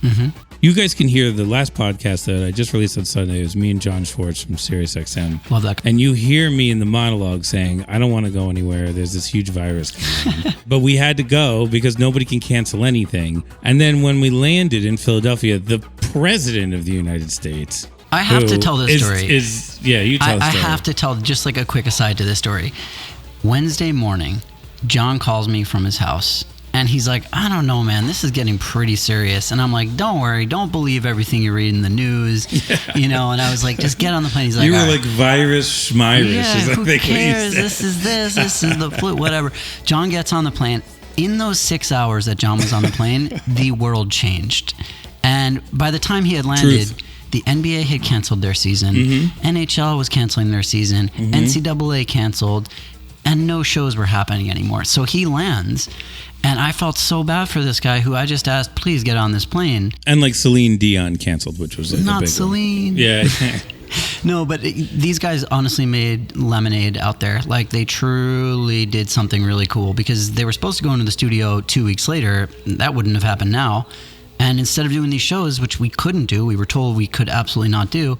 You guys can hear the last podcast that I just released on Sunday. It was me and John Schwartz from SiriusXM. Love that. And you hear me in the monologue saying, I don't want to go anywhere. There's this huge virus coming on. But we had to go because nobody can cancel anything. And then when we landed in Philadelphia, the president of the United States... I have to tell this story. You tell the story. I have to tell just like a quick aside to this story. Wednesday morning, John calls me from his house. And he's like, I don't know, man, this is getting pretty serious. And I'm like, don't worry, don't believe everything you read in the news, you know. And I was like, just get on the plane. He's like, you were like virus schmirus. Yeah, is who cares? This is the flu, whatever. John gets on the plane. In those 6 hours that John was on the plane, the world changed. And by the time he had landed, the NBA had canceled their season. NHL was canceling their season. NCAA canceled. And no shows were happening anymore. So he lands. And I felt so bad for this guy who I just asked, please get on this plane. And like Celine Dion canceled, which was like not a big Celine. One. Yeah. No, but these guys honestly made lemonade out there. Like, they truly did something really cool, because they were supposed to go into the studio 2 weeks later. That wouldn't have happened now. And instead of doing these shows, which we couldn't do, we were told we could absolutely not do,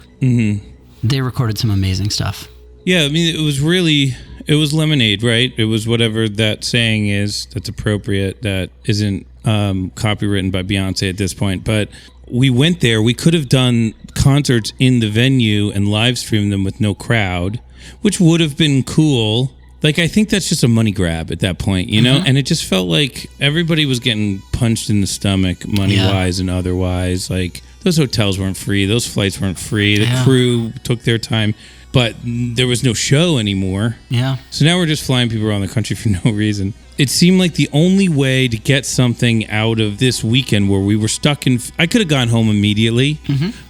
they recorded some amazing stuff. Yeah, I mean, it was lemonade, right? It was whatever that saying is that's appropriate, that isn't copywritten by Beyonce at this point. But we went there. We could have done concerts in the venue and live streamed them with no crowd, which would have been cool. Like, I think that's just a money grab at that point, you know? And it just felt like everybody was getting punched in the stomach, money-wise and otherwise. Like, those hotels weren't free. Those flights weren't free. The crew took their time. But there was no show anymore. Yeah. So now we're just flying people around the country for no reason. It seemed like the only way to get something out of this weekend where we were stuck in... I could have gone home immediately,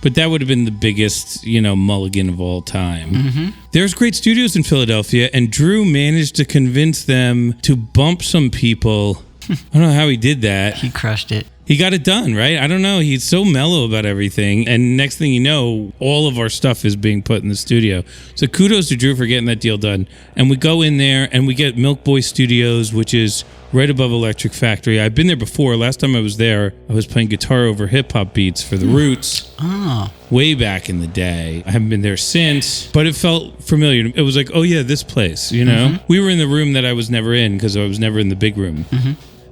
but that would have been the biggest, mulligan of all time. There's great studios in Philadelphia, and Drew managed to convince them to bump some people. I don't know how he did that. He crushed it. He got it done, right? I don't know. He's so mellow about everything. And next thing you know, all of our stuff is being put in the studio. So kudos to Drew for getting that deal done. And we go in there and we get Milk Boy Studios, which is right above Electric Factory. I've been there before. Last time I was there, I was playing guitar over hip-hop beats for the Roots. Way back in the day. I haven't been there since, but it felt familiar. It was like, oh yeah, this place, We were in the room that I was never in because I was never in the big room.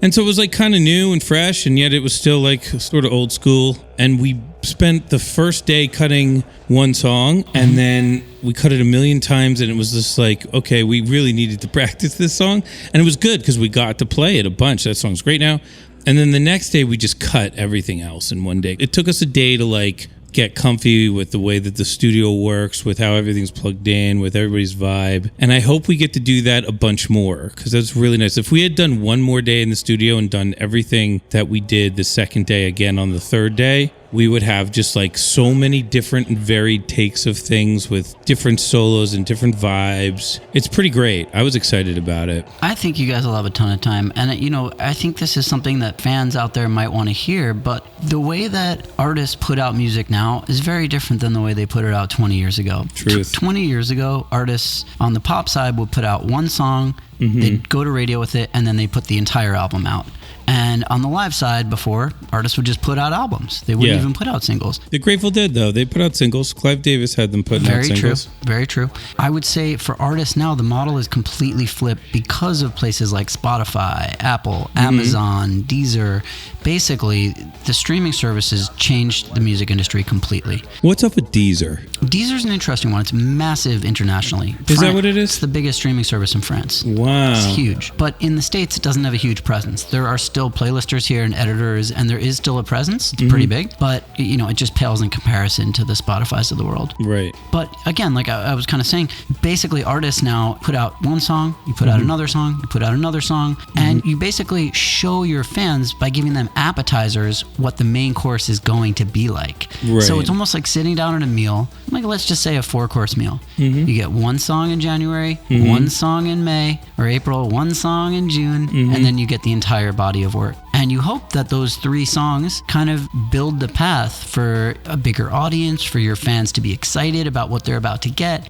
And so it was like kind of new and fresh, and yet it was still like sort of old school. And we spent the first day cutting one song, and then we cut it a million times, and it was just like, okay, we really needed to practice this song. And it was good because we got to play it a bunch. That song's great now. And then the next day we just cut everything else in one day. It took us a day to like get comfy with the way that the studio works, with how everything's plugged in, with everybody's vibe. And I hope we get to do that a bunch more, because that's really nice. If we had done one more day in the studio and done everything that we did the second day again on the third day, we would have just like so many different and varied takes of things with different solos and different vibes. It's pretty great. I was excited about it. I think you guys will have a ton of time. And, I think this is something that fans out there might want to hear, but the way that artists put out music now is very different than the way they put it out 20 years ago. Truth. 20 years ago, artists on the pop side would put out one song, they'd go to radio with it, and then they put the entire album out. And on the live side before, artists would just put out albums. They wouldn't even put out singles. The Grateful Dead, though, they put out singles. Clive Davis had them putting out singles. Very true. I would say for artists now, the model is completely flipped because of places like Spotify, Apple, Amazon, Deezer. Basically, the streaming services changed the music industry completely. What's up with Deezer? Deezer's an interesting one. It's massive internationally. Is that what it is? It's the biggest streaming service in France. Wow. It's huge. But in the States, it doesn't have a huge presence. There are still playlisters here and editors, and there is still a presence. It's pretty big, but it just pales in comparison to the Spotifys of the world. Right. But again, like I was kind of saying, basically artists now put out one song, you put out another song, you put out another song, and you basically show your fans by giving them appetizers what the main course is going to be like. Right. So it's almost like sitting down at a meal, like let's just say a 4-course meal. You get one song in January, one song in May or April, one song in June, and then you get the entire body of work. And you hope that those 3 songs kind of build the path for a bigger audience, for your fans to be excited about what they're about to get.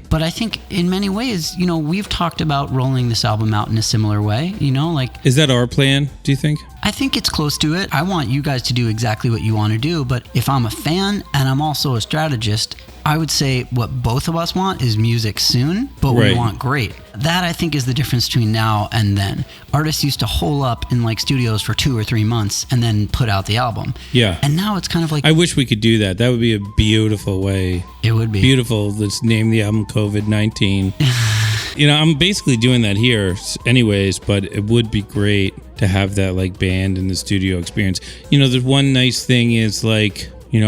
But I think in many ways, we've talked about rolling this album out in a similar way, Is that our plan, do you think? I think it's close to it. I want you guys to do exactly what you want to do, but if I'm a fan and I'm also a strategist, I would say what both of us want is music soon, but we want great. That, I think, is the difference between now and then. Artists used to hole up in studios for 2 or 3 months and then put out the album. Yeah. And now it's kind of like... I wish we could do that. That would be a beautiful way. It would be. Beautiful. Let's name the album COVID-19. I'm basically doing that here anyways, but it would be great to have that band in the studio experience. The one nice thing is I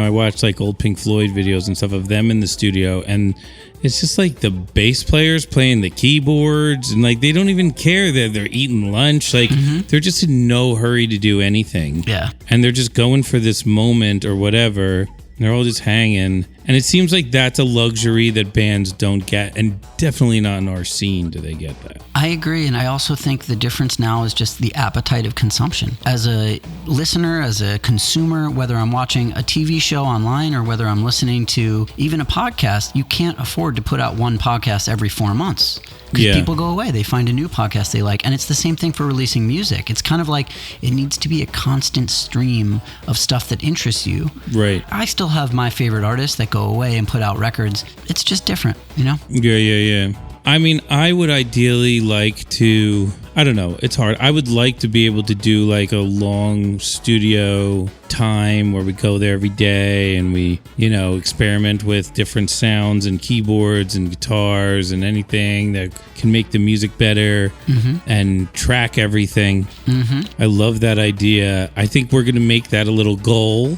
watched old Pink Floyd videos and stuff of them in the studio, and it's just the bass players playing the keyboards, and they don't even care that they're eating lunch. They're just in no hurry to do anything. Yeah. And they're just going for this moment or whatever. They're all just hanging, And it seems like that's a luxury that bands don't get, and definitely not in our scene do they get that. I agree, and I also think the difference now is just the appetite of consumption. As a listener, as a consumer, whether I'm watching a TV show online or whether I'm listening to even a podcast, you can't afford to put out one podcast every 4 months. Because people go away, they find a new podcast they like. And it's the same thing for releasing music. It's kind of like it needs to be a constant stream of stuff that interests you. Right. I still have my favorite artists that go away and put out records. It's just different, you know? Yeah. I mean, I would ideally like to, I don't know, it's hard. I would like to be able to do like a long studio time where we go there every day and we, experiment with different sounds and keyboards and guitars and anything that can make the music better and track everything. I love that idea. I think we're going to make that a little goal,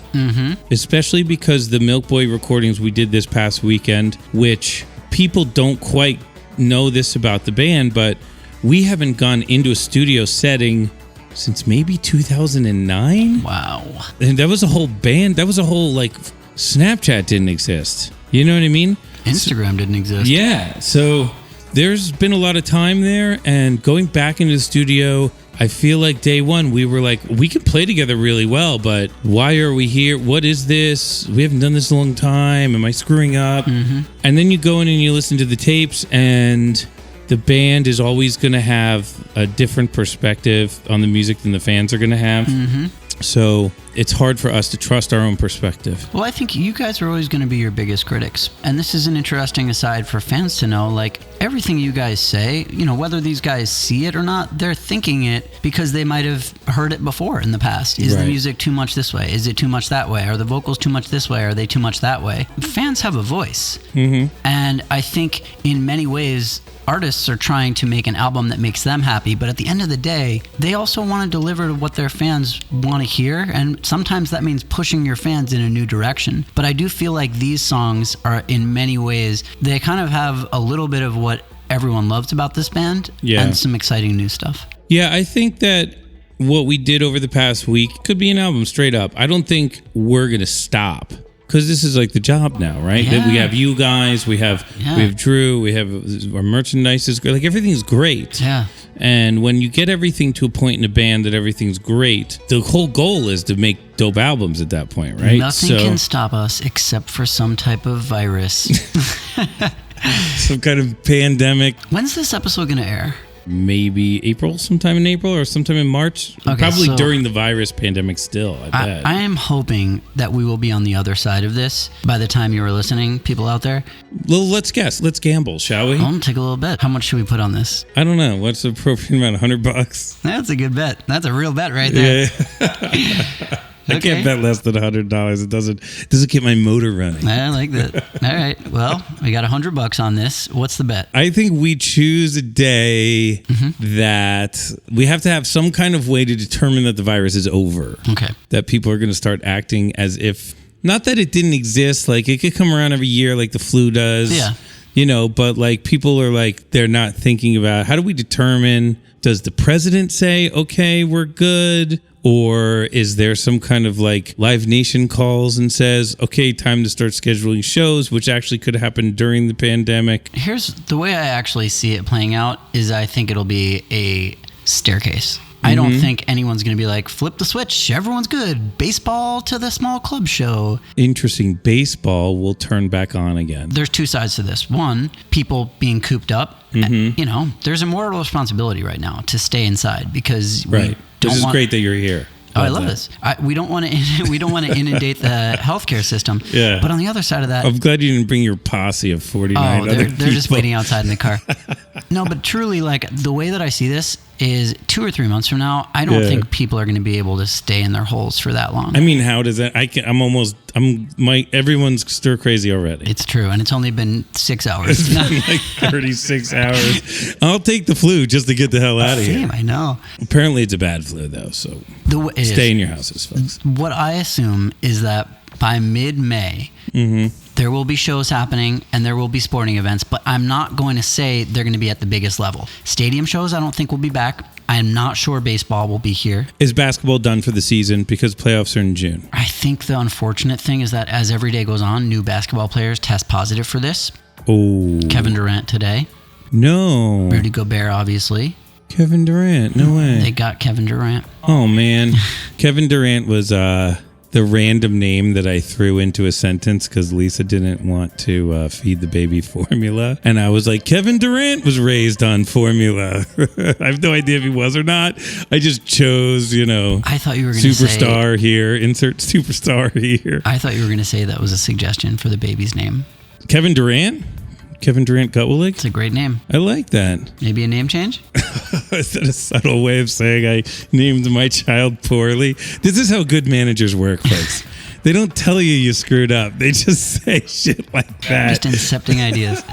especially because the Milk Boy recordings we did this past weekend, which people don't quite know this about the band, but we haven't gone into a studio setting since maybe 2009. Wow. And that was a whole band. That was a whole, like, Snapchat didn't exist. You know what I mean? Instagram didn't exist. Yeah. So there's been a lot of time there, and going back into the studio, I feel like day one, we were like, we could play together really well, but why are we here? What is this? We haven't done this in a long time. Am I screwing up? And then you go in and you listen to the tapes, and the band is always going to have a different perspective on the music than the fans are going to have. So it's hard for us to trust our own perspective. Well, I think you guys are always going to be your biggest critics. And this is an interesting aside for fans to know, like, everything you guys say, whether these guys see it or not, they're thinking it because they might have heard it before in the past. Is the music too much this way? Is it too much that way? Are the vocals too much this way? Are they too much that way? Fans have a voice. And I think in many ways, artists are trying to make an album that makes them happy, but at the end of the day, they also want to deliver what their fans want to hear, and sometimes that means pushing your fans in a new direction. But I do feel like these songs are, in many ways, they kind of have a little bit of what everyone loves about this band and some exciting new stuff. Yeah, I think that what we did over the past week could be an album straight up. I don't think we're going to stop. Because this is like the job now, right? Yeah. We have you guys, we have Drew, we have our merchandise is great. Like, everything's great. Yeah. And when you get everything to a point in a band that everything's great, the whole goal is to make dope albums at that point, right? Nothing can stop us except for some type of virus. Some kind of pandemic. When's this episode going to air? Maybe sometime in April or sometime in March. Okay, probably so during the virus pandemic still, I bet. I am hoping that we will be on the other side of this by the time you are listening, people out there. Well, let's guess. Let's gamble, shall we? I'll take a little bet. How much should we put on this? I don't know. What's the appropriate amount? $100? That's a good bet. That's a real bet right there. Yeah. I can't bet less than $100. It doesn't get my motor running. I like that. All right. Well, we got $100 on this. What's the bet? I think we choose a day that we have to have some kind of way to determine that the virus is over. Okay. That people are going to start acting as if, not that it didn't exist, like it could come around every year like the flu does. Yeah. But like people are like, they're not thinking about, how do we determine, does the president say, okay, we're good? Or is there some kind of like Live Nation calls and says, okay, time to start scheduling shows, which actually could happen during the pandemic? Here's the way I actually see it playing out is I think it'll be a staircase. I don't think anyone's going to be like, flip the switch, everyone's good. Baseball to the small club show. Interesting. Baseball will turn back on again. There's two sides to this. One, people being cooped up. There's a moral responsibility right now to stay inside because we This is great that you're here. Oh, I love this. We don't want to inundate the healthcare system. Yeah. But on the other side of that, I'm glad you didn't bring your posse of 49 other people. They're just waiting outside in the car. No, but truly, like the way that I see this is 2 or 3 months from now, I don't think people are going to be able to stay in their holes for that long. I mean, how does that? Everyone's stir crazy already. It's true, and it's only been 6 hours. It's been like 36 hours. I'll take the flu just to get the hell out of here. Same, I know. Apparently, it's a bad flu though, so stay in your houses, folks. What I assume is that by mid-May, there will be shows happening and there will be sporting events, but I'm not going to say they're going to be at the biggest level. Stadium shows, I don't think will be back. I'm not sure baseball will be here. Is basketball done for the season because playoffs are in June? I think the unfortunate thing is that as every day goes on, new basketball players test positive for this. Oh. Kevin Durant today. No. Rudy Gobert, obviously. Kevin Durant. No way. They got Kevin Durant. Oh, man. Kevin Durant was the random name that I threw into a sentence because Lisa didn't want to feed the baby formula. And I was like, Kevin Durant was raised on formula. I have no idea if he was or not. I just chose, I thought you were going to say... Superstar here. Insert superstar here. I thought you were going to say that was a suggestion for the baby's name. Kevin Durant? Kevin Durant Gutwillig? It's a great name. I like that. Maybe a name change? Is that a subtle way of saying I named my child poorly? This is how good managers work, folks. They don't tell you screwed up. They just say shit like that. Just incepting ideas.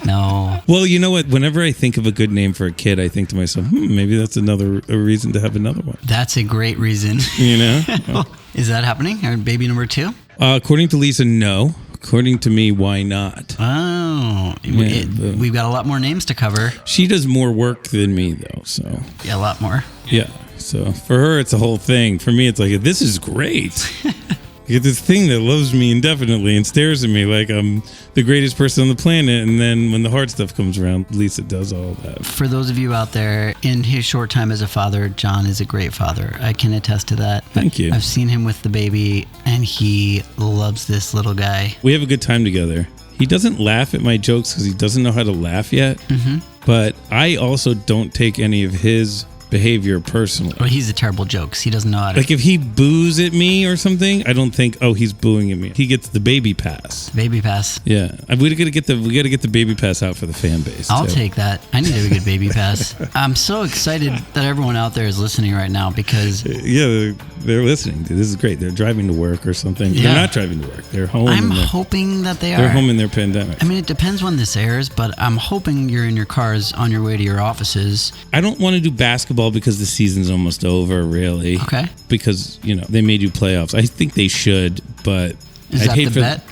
No. Well, you know what? Whenever I think of a good name for a kid, I think to myself, maybe that's a reason to have another one. That's a great reason. Is that happening? Or baby number 2? According to Lisa, no. According to me, why not? Oh, we've got a lot more names to cover. She does more work than me, though. So yeah, a lot more. Yeah. So for her, it's a whole thing. For me, it's like, this is great. You get this thing that loves me indefinitely and stares at me like I'm the greatest person on the planet. And then when the hard stuff comes around, Lisa does all that. For those of you out there, in his short time as a father, John is a great father. I can attest to that. Thank you. I've seen him with the baby, and he loves this little guy. We have a good time together. He doesn't laugh at my jokes because he doesn't know how to laugh yet. Mm-hmm. But I also don't take any of his behavior personally. Well, he's a terrible jokes. He doesn't know how to... Like if he boos at me or something, I don't think, he's booing at me. He gets the baby pass. Baby pass. Yeah. We got to get the baby pass out for the fan base. I'll take that. I need a good baby pass. I'm so excited that everyone out there is listening right now because... Yeah, they're listening. This is great. They're driving to work or something. Yeah. They're not driving to work. They're home. I'm hoping that they are. They're home in their pandemic. I mean, it depends when this airs, but I'm hoping you're in your cars on your way to your offices. I don't want to do basketball because the season's almost over, really. Okay. Because, they may do playoffs. I think they should, but... Is that the bet?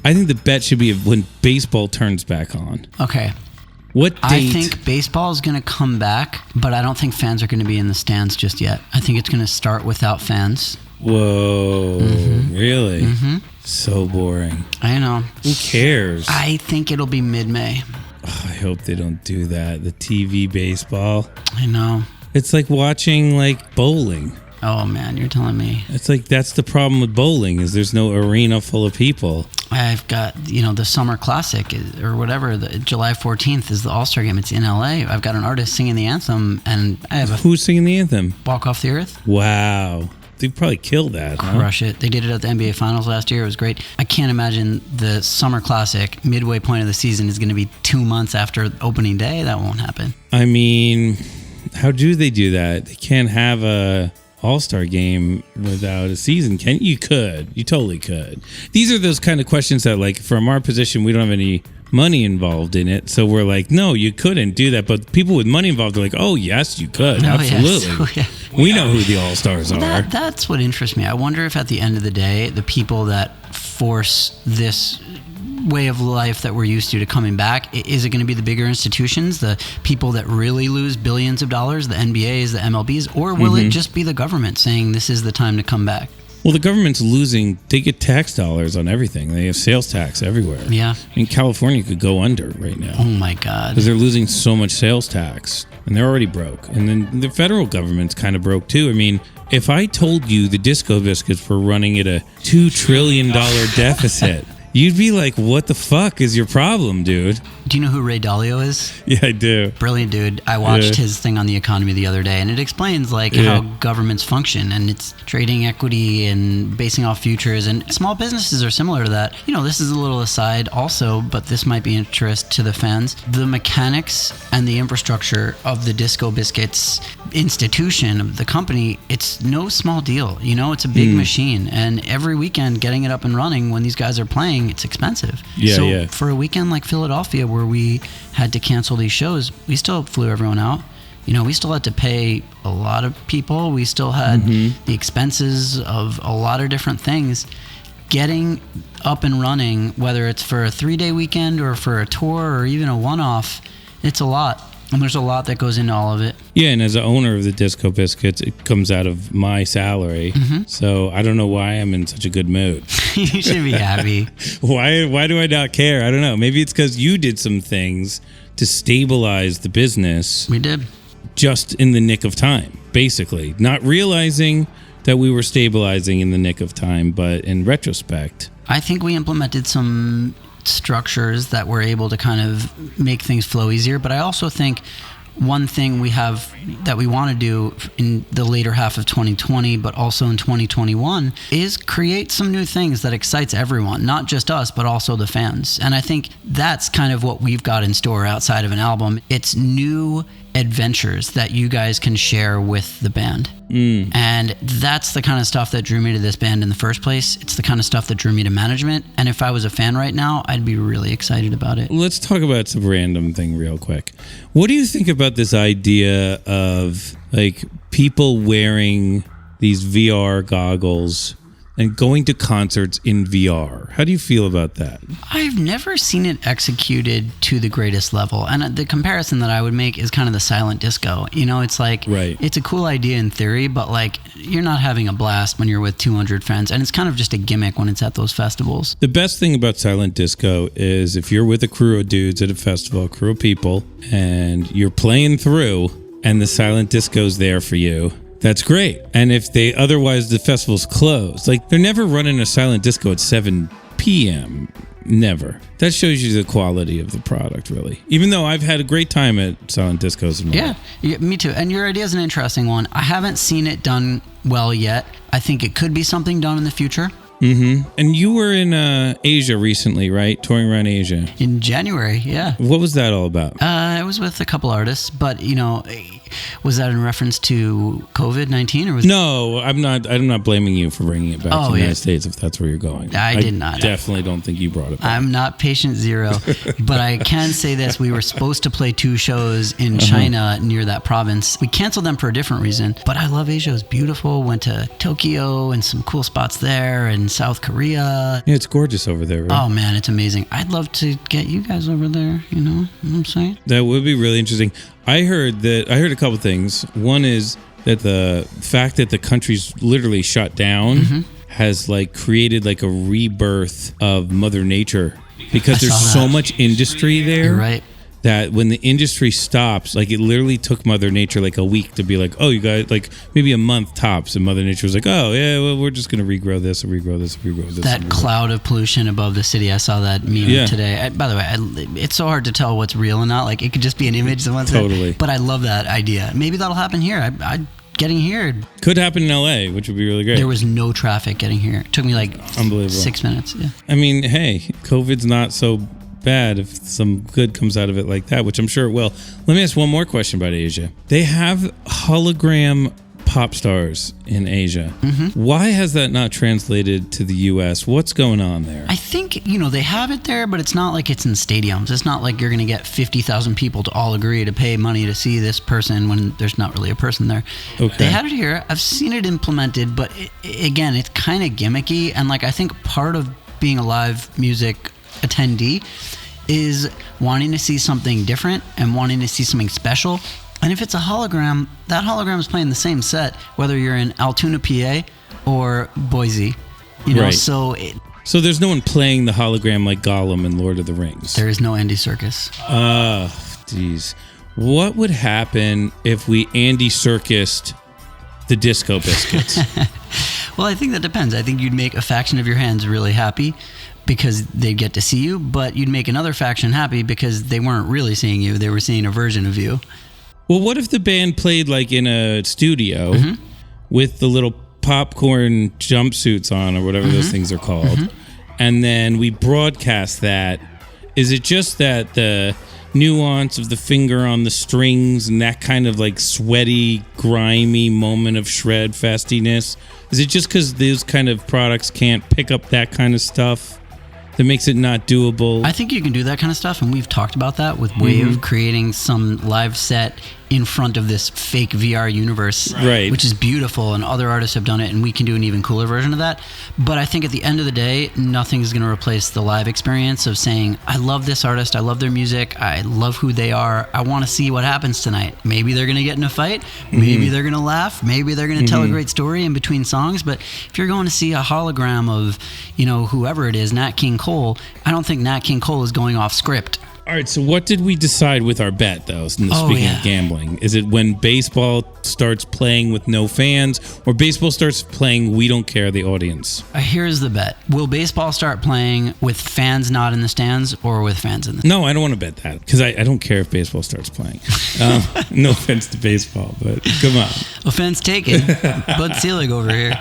I think the bet should be when baseball turns back on. Okay. What date? I think baseball is going to come back, but I don't think fans are going to be in the stands just yet. I think it's going to start without fans. Whoa. Mm-hmm. Really? Mm-hmm. So boring. I know. Who cares? I think it'll be mid-May. Oh, I hope they don't do that. The TV baseball. I know. It's like watching bowling. Oh man, you're telling me. It's like that's the problem with bowling is there's no arena full of people. I've got, the Summer Classic or whatever, the July 14th is the All-Star game. It's in LA. I've got an artist singing the anthem and I have Who's singing the anthem? Walk Off the Earth. Wow. They probably killed that. Crush it. They did it at the NBA Finals last year. It was great. I can't imagine the Summer Classic midway point of the season is going to be 2 months after opening day. That won't happen. I mean, how do they do that? They can't have a All-Star game without a season. You could. You totally could. These are those kind of questions that, from our position, we don't have any money involved in it. So we're like, no, you couldn't do that. But people with money involved are like, oh, yes, you could. Absolutely. Yes. Oh, yeah. We know who the All-Stars are. That's what interests me. I wonder if at the end of the day, the people that force this way of life that we're used to coming back, is it going to be the bigger institutions, the people that really lose billions of dollars, the NBAs, the MLBs, or will it just be the government saying this is the time to come back? Well, the government's losing. They get tax dollars on everything. They have sales tax everywhere. Yeah. I mean, California could go under right now. Oh, my God. Because they're losing so much sales tax. And they're already broke. And then the federal government's kind of broke, too. I mean, if I told you the Disco Biscuits were running at a $2 trillion deficit... You'd be like, what the fuck is your problem, dude? Do you know who Ray Dalio is? Yeah, I do. Brilliant dude. I watched his thing on the economy the other day, and it explains how governments function, and it's trading equity and basing off futures, and small businesses are similar to that. This is a little aside also, but this might be interest to the fans. The mechanics and the infrastructure of the Disco Biscuits institution of the company, it's no small deal. It's a big machine, and every weekend getting it up and running when these guys are playing, it's expensive. So for a weekend like Philadelphia where we had to cancel these shows, we still flew everyone out. We still had to pay a lot of people. We still had the expenses of a lot of different things. Getting up and running, whether it's for a 3-day weekend or for a tour or even a one-off, it's a lot. And there's a lot that goes into all of it. Yeah, and as an owner of the Disco Biscuits, it comes out of my salary. So I don't know why I'm in such a good mood. You should be happy. Why do I not care? I don't know. Maybe it's because you did some things to stabilize the business. We did. Just in the nick of time, basically. Not realizing that we were stabilizing in the nick of time, but in retrospect. I think we implemented some structures that were able to kind of make things flow easier. But I also think one thing we have that we want to do in the later half of 2020, but also in 2021, is create some new things that excites everyone, not just us, but also the fans. And I think that's kind of what we've got in store outside of an album. It's new adventures that you guys can share with the band. And that's the kind of stuff that drew me to this band in the first place. It's the kind of stuff that drew me to management. And if I was a fan right now, I'd be really excited about it. Let's talk about some random thing real quick. What do you think about this idea of like people wearing these VR goggles and going to concerts in VR? How do you feel about that? I've never seen it executed to the greatest level. And the comparison that I would make is kind of the silent disco. You know, it's like, right. It's a cool idea in theory, but like you're not having a blast when you're with 200 friends. And it's kind of just a gimmick when it's at those festivals. The best thing about silent disco is if you're with a crew of dudes at a festival, a crew of people, and you're playing through and the silent disco's there for you, that's great. And if otherwise the festival's closed, like they're never running a silent disco at 7 p.m. Never. That shows you the quality of the product, really. Even though I've had a great time at silent discos in my life. Yeah, me too. And your idea is an interesting one. I haven't seen it done well yet. I think it could be something done in the future. And you were in Asia recently, right? Touring around Asia. In January, yeah. What was that all about? I was with a couple artists, but you know, was that in reference to COVID-19 or was? No, I'm not blaming you for bringing it back to the United States if that's where you're going. I did not. Definitely don't think you brought it back. I'm not patient zero, but I can say this: we were supposed to play 2 shows in China near that province. We canceled them for a different reason. But I love Asia; it was beautiful. Went to Tokyo and some cool spots there, and South Korea. Yeah, it's gorgeous over there, right? Oh man, it's amazing. I'd love to get you guys over there. You know what I'm saying? That would be really interesting. I heard a couple things. One is that the fact that the country's literally shut down has like created like a rebirth of Mother Nature because there's so much industry there. You're right. That when the industry stops, like it literally took Mother Nature like a week to be like, oh, you guys, like maybe a month tops, and Mother Nature was like, oh yeah, well, we're just gonna regrow this and regrow this and regrow this. That cloud of pollution above the city. I saw that meme today. By the way, it's so hard to tell what's real and not. Like it could just be an image someone said. Totally. But I love that idea. Maybe that'll happen here. Getting here could happen in LA, which would be really great. There was no traffic getting here. It took me like unbelievable 6 minutes. Yeah. I mean, hey, COVID's not so bad if some good comes out of it like that, which I'm sure it will. Let me ask one more question about Asia. They have hologram pop stars in Asia. Why has that not translated to the US? What's going on there? I think, you know, they have it there, but it's not like it's in stadiums. It's not like you're going to get 50,000 people to all agree to pay money to see this person when there's not really a person there. Okay. They had it here. I've seen it implemented, but again, it's kind of gimmicky. And like, I think part of being a live music attendee is wanting to see something different and wanting to see something special. And if it's a hologram, that hologram is playing the same set, whether you're in Altoona, PA or Boise. You know, right. So there's no one playing the hologram like Gollum in Lord of the Rings. There is no Andy Serkis. Jeez. What would happen if we Andy Serkis'd the Disco Biscuits? Well, I think that depends. I think you'd make a faction of your fans really happy because they'd get to see you, but you'd make another faction happy because they weren't really seeing you. They were seeing a version of you. Well, what if the band played like in a studio with the little popcorn jumpsuits on or whatever those things are called, and then we broadcast that? Is it just that the nuance of the finger on the strings and that kind of like sweaty, grimy moment of shred festiness? Is it just because those kind of products can't pick up that kind of stuff that makes it not doable? I think you can do that kind of stuff, and we've talked about that with Wave creating some live set in front of this fake VR universe, Right. which is beautiful, and other artists have done it, and we can do an even cooler version of that. But I think at the end of the day, nothing's going to replace the live experience of saying, I love this artist, I love their music, I love who they are, I want to see what happens tonight. Maybe they're going to get in a fight, maybe they're going to laugh, maybe they're going to tell a great story in between songs. But if you're going to see a hologram of, whoever it is, Nat King Cole, I don't think Nat King Cole is going off script. All right, so what did we decide with our bet, though, speaking of gambling? Is it when baseball starts playing with no fans, or baseball starts playing we don't care, the audience? Here's the bet. Will baseball start playing with fans not in the stands or with fans in the stands? No, I don't want to bet that, because I don't care if baseball starts playing. No offense to baseball, but come on. Offense taken. Bud Selig over here.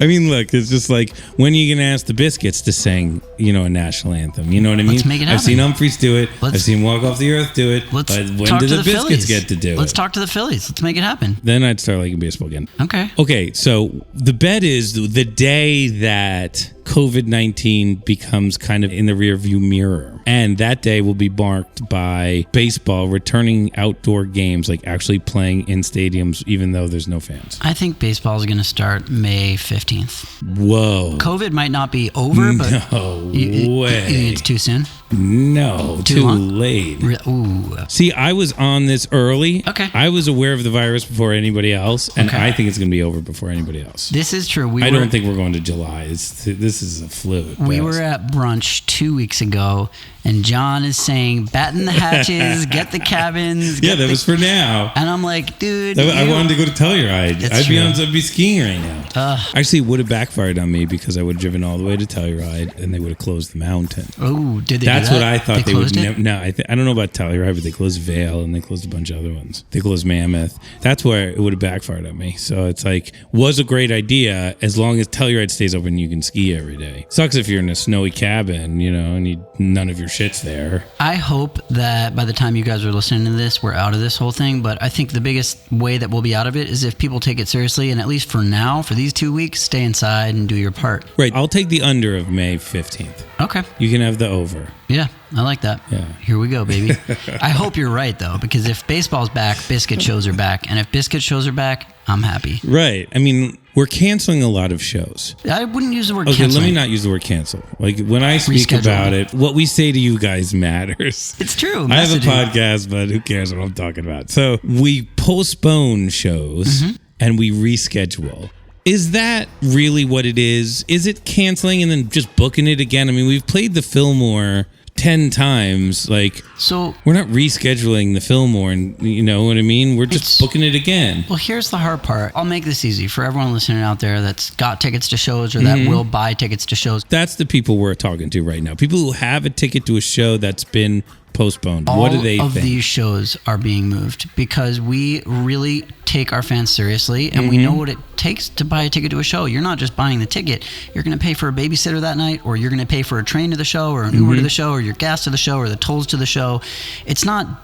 I mean, look, it's just like, when are you going to ask the Biscuits to sing, a national anthem? You know what I mean? Let's make it happen. I've seen Humphreys do it. I've seen Walk Off the Earth do it. But when do the Biscuits Phillies. get to do it? Let's talk to the Phillies. Let's make it happen. Then I'd start liking baseball again. Okay. So the bet is the day that COVID-19 becomes kind of in the rearview mirror. And that day will be marked by baseball returning outdoor games, like actually playing in stadiums, even though there's no fans. I think baseball is going to start May 15th. Whoa. COVID might not be over, but no way. You think it's too soon? No, too long? late. Ooh. See, I was on this early. Okay. I was aware of the virus before anybody else, and Okay. I think it's going to be over before anybody else. This is true. I don't think we're going to July. This is a flu. We were at brunch 2 weeks ago, and John is saying, batten the hatches, get the cabins. Yeah, that was for now. And I'm like, dude. I wanted to go to Telluride. I'd be skiing right now. Actually, it would have backfired on me because I would have driven all the way to Telluride, and they would have closed the mountain. Oh, did they? That's do that? what I thought they would. closed it? No, I don't know about Telluride, but they closed Vail and they closed a bunch of other ones. They closed Mammoth. That's where it would have backfired on me. So it's like, was a great idea as long as Telluride stays open. You can ski every day. Sucks if you're in a snowy cabin, and none of your shit's there. I hope that by the time you guys are listening to this, we're out of this whole thing. But I think the biggest way that we'll be out of it is if people take it seriously, and at least for now, for these 2 weeks, stay inside and do your part. Right. I'll take the under of May 15th. Okay. You can have the over. Yeah, I like that. Yeah. Here we go, baby. I hope you're right, though, because if baseball's back, Biscuit shows are back. And if Biscuit shows are back, I'm happy. Right. I mean, we're canceling a lot of shows. I wouldn't use the word Okay, canceling. let me not use the word cancel. Like, when I speak Reschedule. about it, what we say to you guys matters. It's true. I have a Messaging. podcast, but who cares what I'm talking about? So we postpone shows and we reschedule. Is that really what it is? Is it canceling and then just booking it again? I mean, we've played the Fillmore 10 times. Like, So, we're not rescheduling the Fillmore, and you know what I mean? We're just booking it again. well, here's the hard part. I'll make this easy for everyone listening out there that's got tickets to shows or that will buy tickets to shows. That's the people we're talking to right now. People who have a ticket to a show that's been postponed. What do they All of think? these shows are being moved because we really take our fans seriously, and we know what it takes to buy a ticket to a show. You're not just buying the ticket. You're going to pay for a babysitter that night, or you're going to pay for a train to the show, or an Uber to the show, or your gas to the show, or the tolls to the show. It's not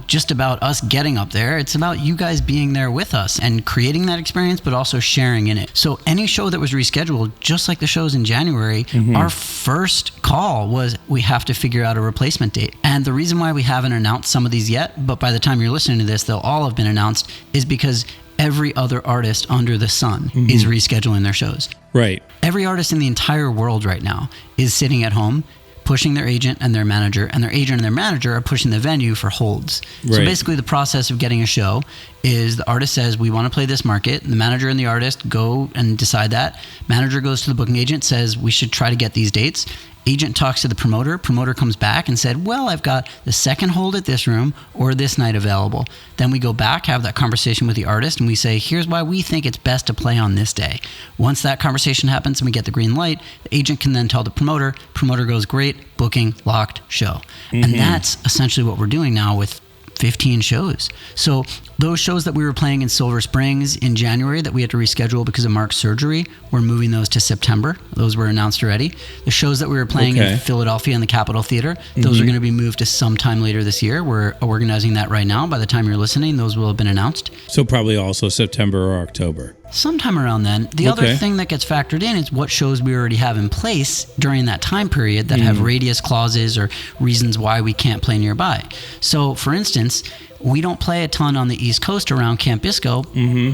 just about us getting up there. It's about you guys being there with us and creating that experience, but also sharing in it. So any show that was rescheduled, just like the shows in January, our first call was we have to figure out a replacement date. And the reason why we haven't announced some of these yet, but by the time you're listening to this, they'll all have been announced, is because every other artist under the sun is rescheduling their shows. Right. Every artist in the entire world right now is sitting at home pushing their agent and their manager, and their agent and their manager are pushing the venue for holds. So Right. basically the process of getting a show is the artist says, we want to play this market. The manager and the artist go and decide that. Manager goes to the booking agent, says, we should try to get these dates. Agent talks to the promoter. Promoter comes back and said, well, I've got the second hold at this room or this night available. Then we go back, have that conversation with the artist, and we say, here's why we think it's best to play on this day. Once that conversation happens and we get the green light, the agent can then tell the promoter. Promoter goes, great, booking, locked, show. And that's essentially what we're doing now with 15 shows. So those shows that we were playing in Silver Springs in January that we had to reschedule because of Mark's surgery, we're moving those to September. Those were announced already. The shows that we were playing in Philadelphia in the Capitol Theater, those are going to be moved to sometime later this year. We're organizing that right now. By the time you're listening, those will have been announced. So probably also September or October. Sometime around then. The other thing that gets factored in is what shows we already have in place during that time period that have radius clauses or reasons why we can't play nearby. So, for instance, we don't play a ton on the East Coast around Camp Bisco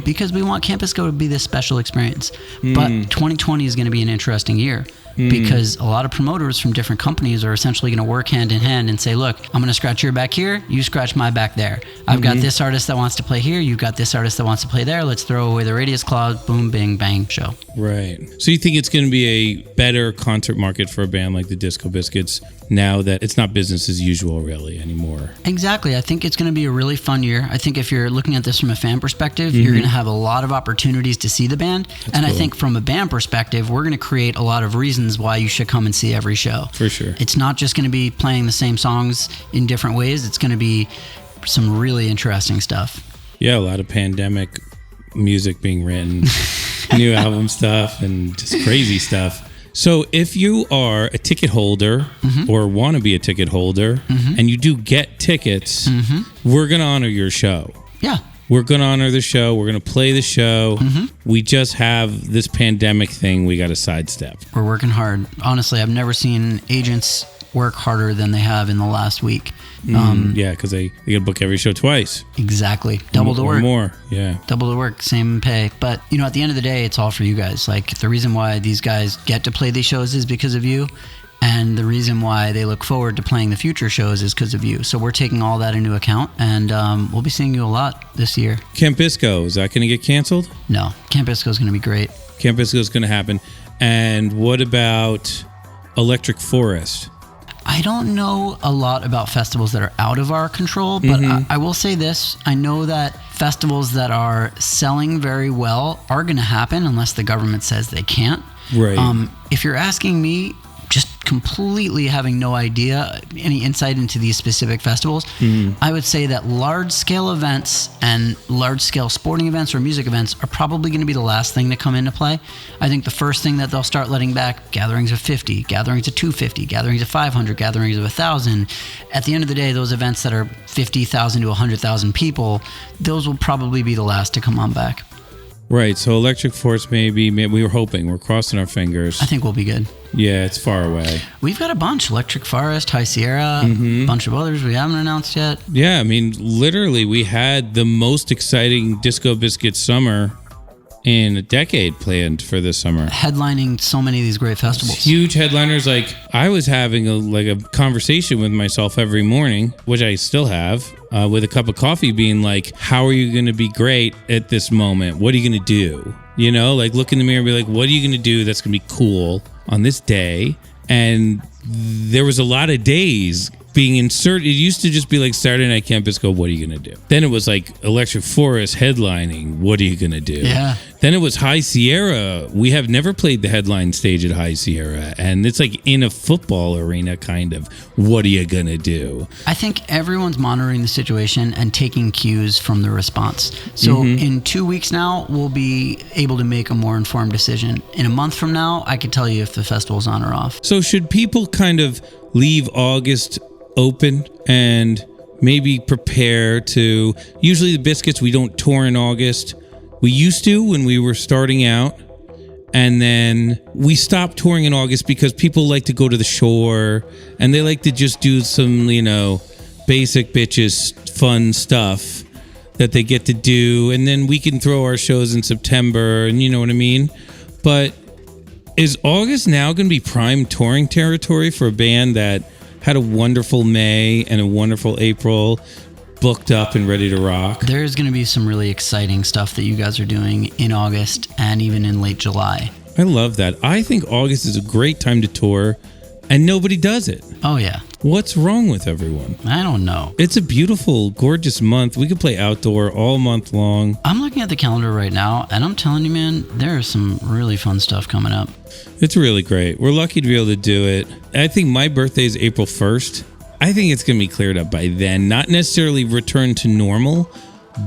because we want Camp Bisco to be this special experience. But 2020 is going to be an interesting year because a lot of promoters from different companies are essentially going to work hand in hand and say, look, I'm going to scratch your back here, you scratch my back there. I've got this artist that wants to play here, you've got this artist that wants to play there, let's throw away the radius clause, boom, bing, bang, show. Right. So you think it's going to be a better concert market for a band like the Disco Biscuits now that it's not business as usual really anymore? Exactly. I think it's going to be a really fun year. I think if you're looking at this from a fan perspective, you're going to have a lot of opportunities to see the band. That's cool. I think from a band perspective, we're going to create a lot of reasons why you should come and see every show. For sure. It's not just going to be playing the same songs in different ways. It's going to be some really interesting stuff. Yeah, a lot of pandemic music being written, new album stuff, and just crazy stuff. So if you are a ticket holder or want to be a ticket holder and you do get tickets, we're going to honor your show. Yeah. We're going to honor the show. We're going to play the show. We just have this pandemic thing we got to sidestep. We're working hard. Honestly, I've never seen agents work harder than they have in the last week. Yeah, because they got to book every show twice. Exactly. Double the work. Or more, yeah. Double the work, same pay. But, you know, at the end of the day, it's all for you guys. Like, the reason why these guys get to play these shows is because of you. And the reason why they look forward to playing the future shows is because of you. So we're taking all that into account, and we'll be seeing you a lot this year. Camp Bisco, is that going to get canceled? No. Camp Bisco is going to be great. Camp Bisco is going to happen. And what about Electric Forest? I don't know a lot about festivals that are out of our control, but I will say this. I know that festivals that are selling very well are going to happen unless the government says they can't. Right. If you're asking me, just completely having no idea, any insight into these specific festivals, I would say that large-scale events and large-scale sporting events or music events are probably going to be the last thing to come into play. I think the first thing that they'll start letting back, gatherings of 50, gatherings of 250, gatherings of 500, gatherings of 1,000. At the end of the day, those events that are 50,000 to 100,000 people, those will probably be the last to come on back. Right, so Electric Forest maybe we were hoping, we're crossing our fingers. I think we'll be good. Yeah, it's far away. We've got a bunch, Electric Forest, High Sierra, a bunch of others we haven't announced yet. Yeah, I mean, literally, we had the most exciting Disco Biscuit summer in a decade planned for this summer. Headlining so many of these great festivals. Huge headliners. Like, I was having a conversation with myself every morning, which I still have, with a cup of coffee being like, how are you going to be great at this moment? What are you going to do? You know, like look in the mirror and be like, what are you going to do that's going to be cool on this day? And there was a lot of days being inserted. It used to just be like Saturday Night Camp Bisco, what are you going to do? Then it was like Electric Forest headlining, what are you going to do? Yeah. Then it was High Sierra. We have never played the headline stage at High Sierra. And it's like in a football arena, kind of. What are you going to do? I think everyone's monitoring the situation and taking cues from the response. So in 2 weeks now, we'll be able to make a more informed decision. In a month from now, I could tell you if the festival's on or off. So should people kind of leave August open and maybe prepare to... Usually the Biscuits, we don't tour in August. We used to when we were starting out, and then we stopped touring in August because people like to go to the shore and they like to just do some, you know, basic bitches fun stuff that they get to do, and then we can throw our shows in September, and you know what I mean? But is August now going to be prime touring territory for a band that had a wonderful May and a wonderful April, booked up and ready to rock? There's going to be some really exciting stuff that you guys are doing in August and even in late July. I love that. I think August is a great time to tour, and nobody does it. Oh, yeah. What's wrong with everyone? I don't know. It's a beautiful, gorgeous month. We could play outdoor all month long. I'm looking at the calendar right now, and I'm telling you, man, there's some really fun stuff coming up. It's really great. We're lucky to be able to do it. I think my birthday is April 1st. I think it's going to be cleared up by then. Not necessarily return to normal,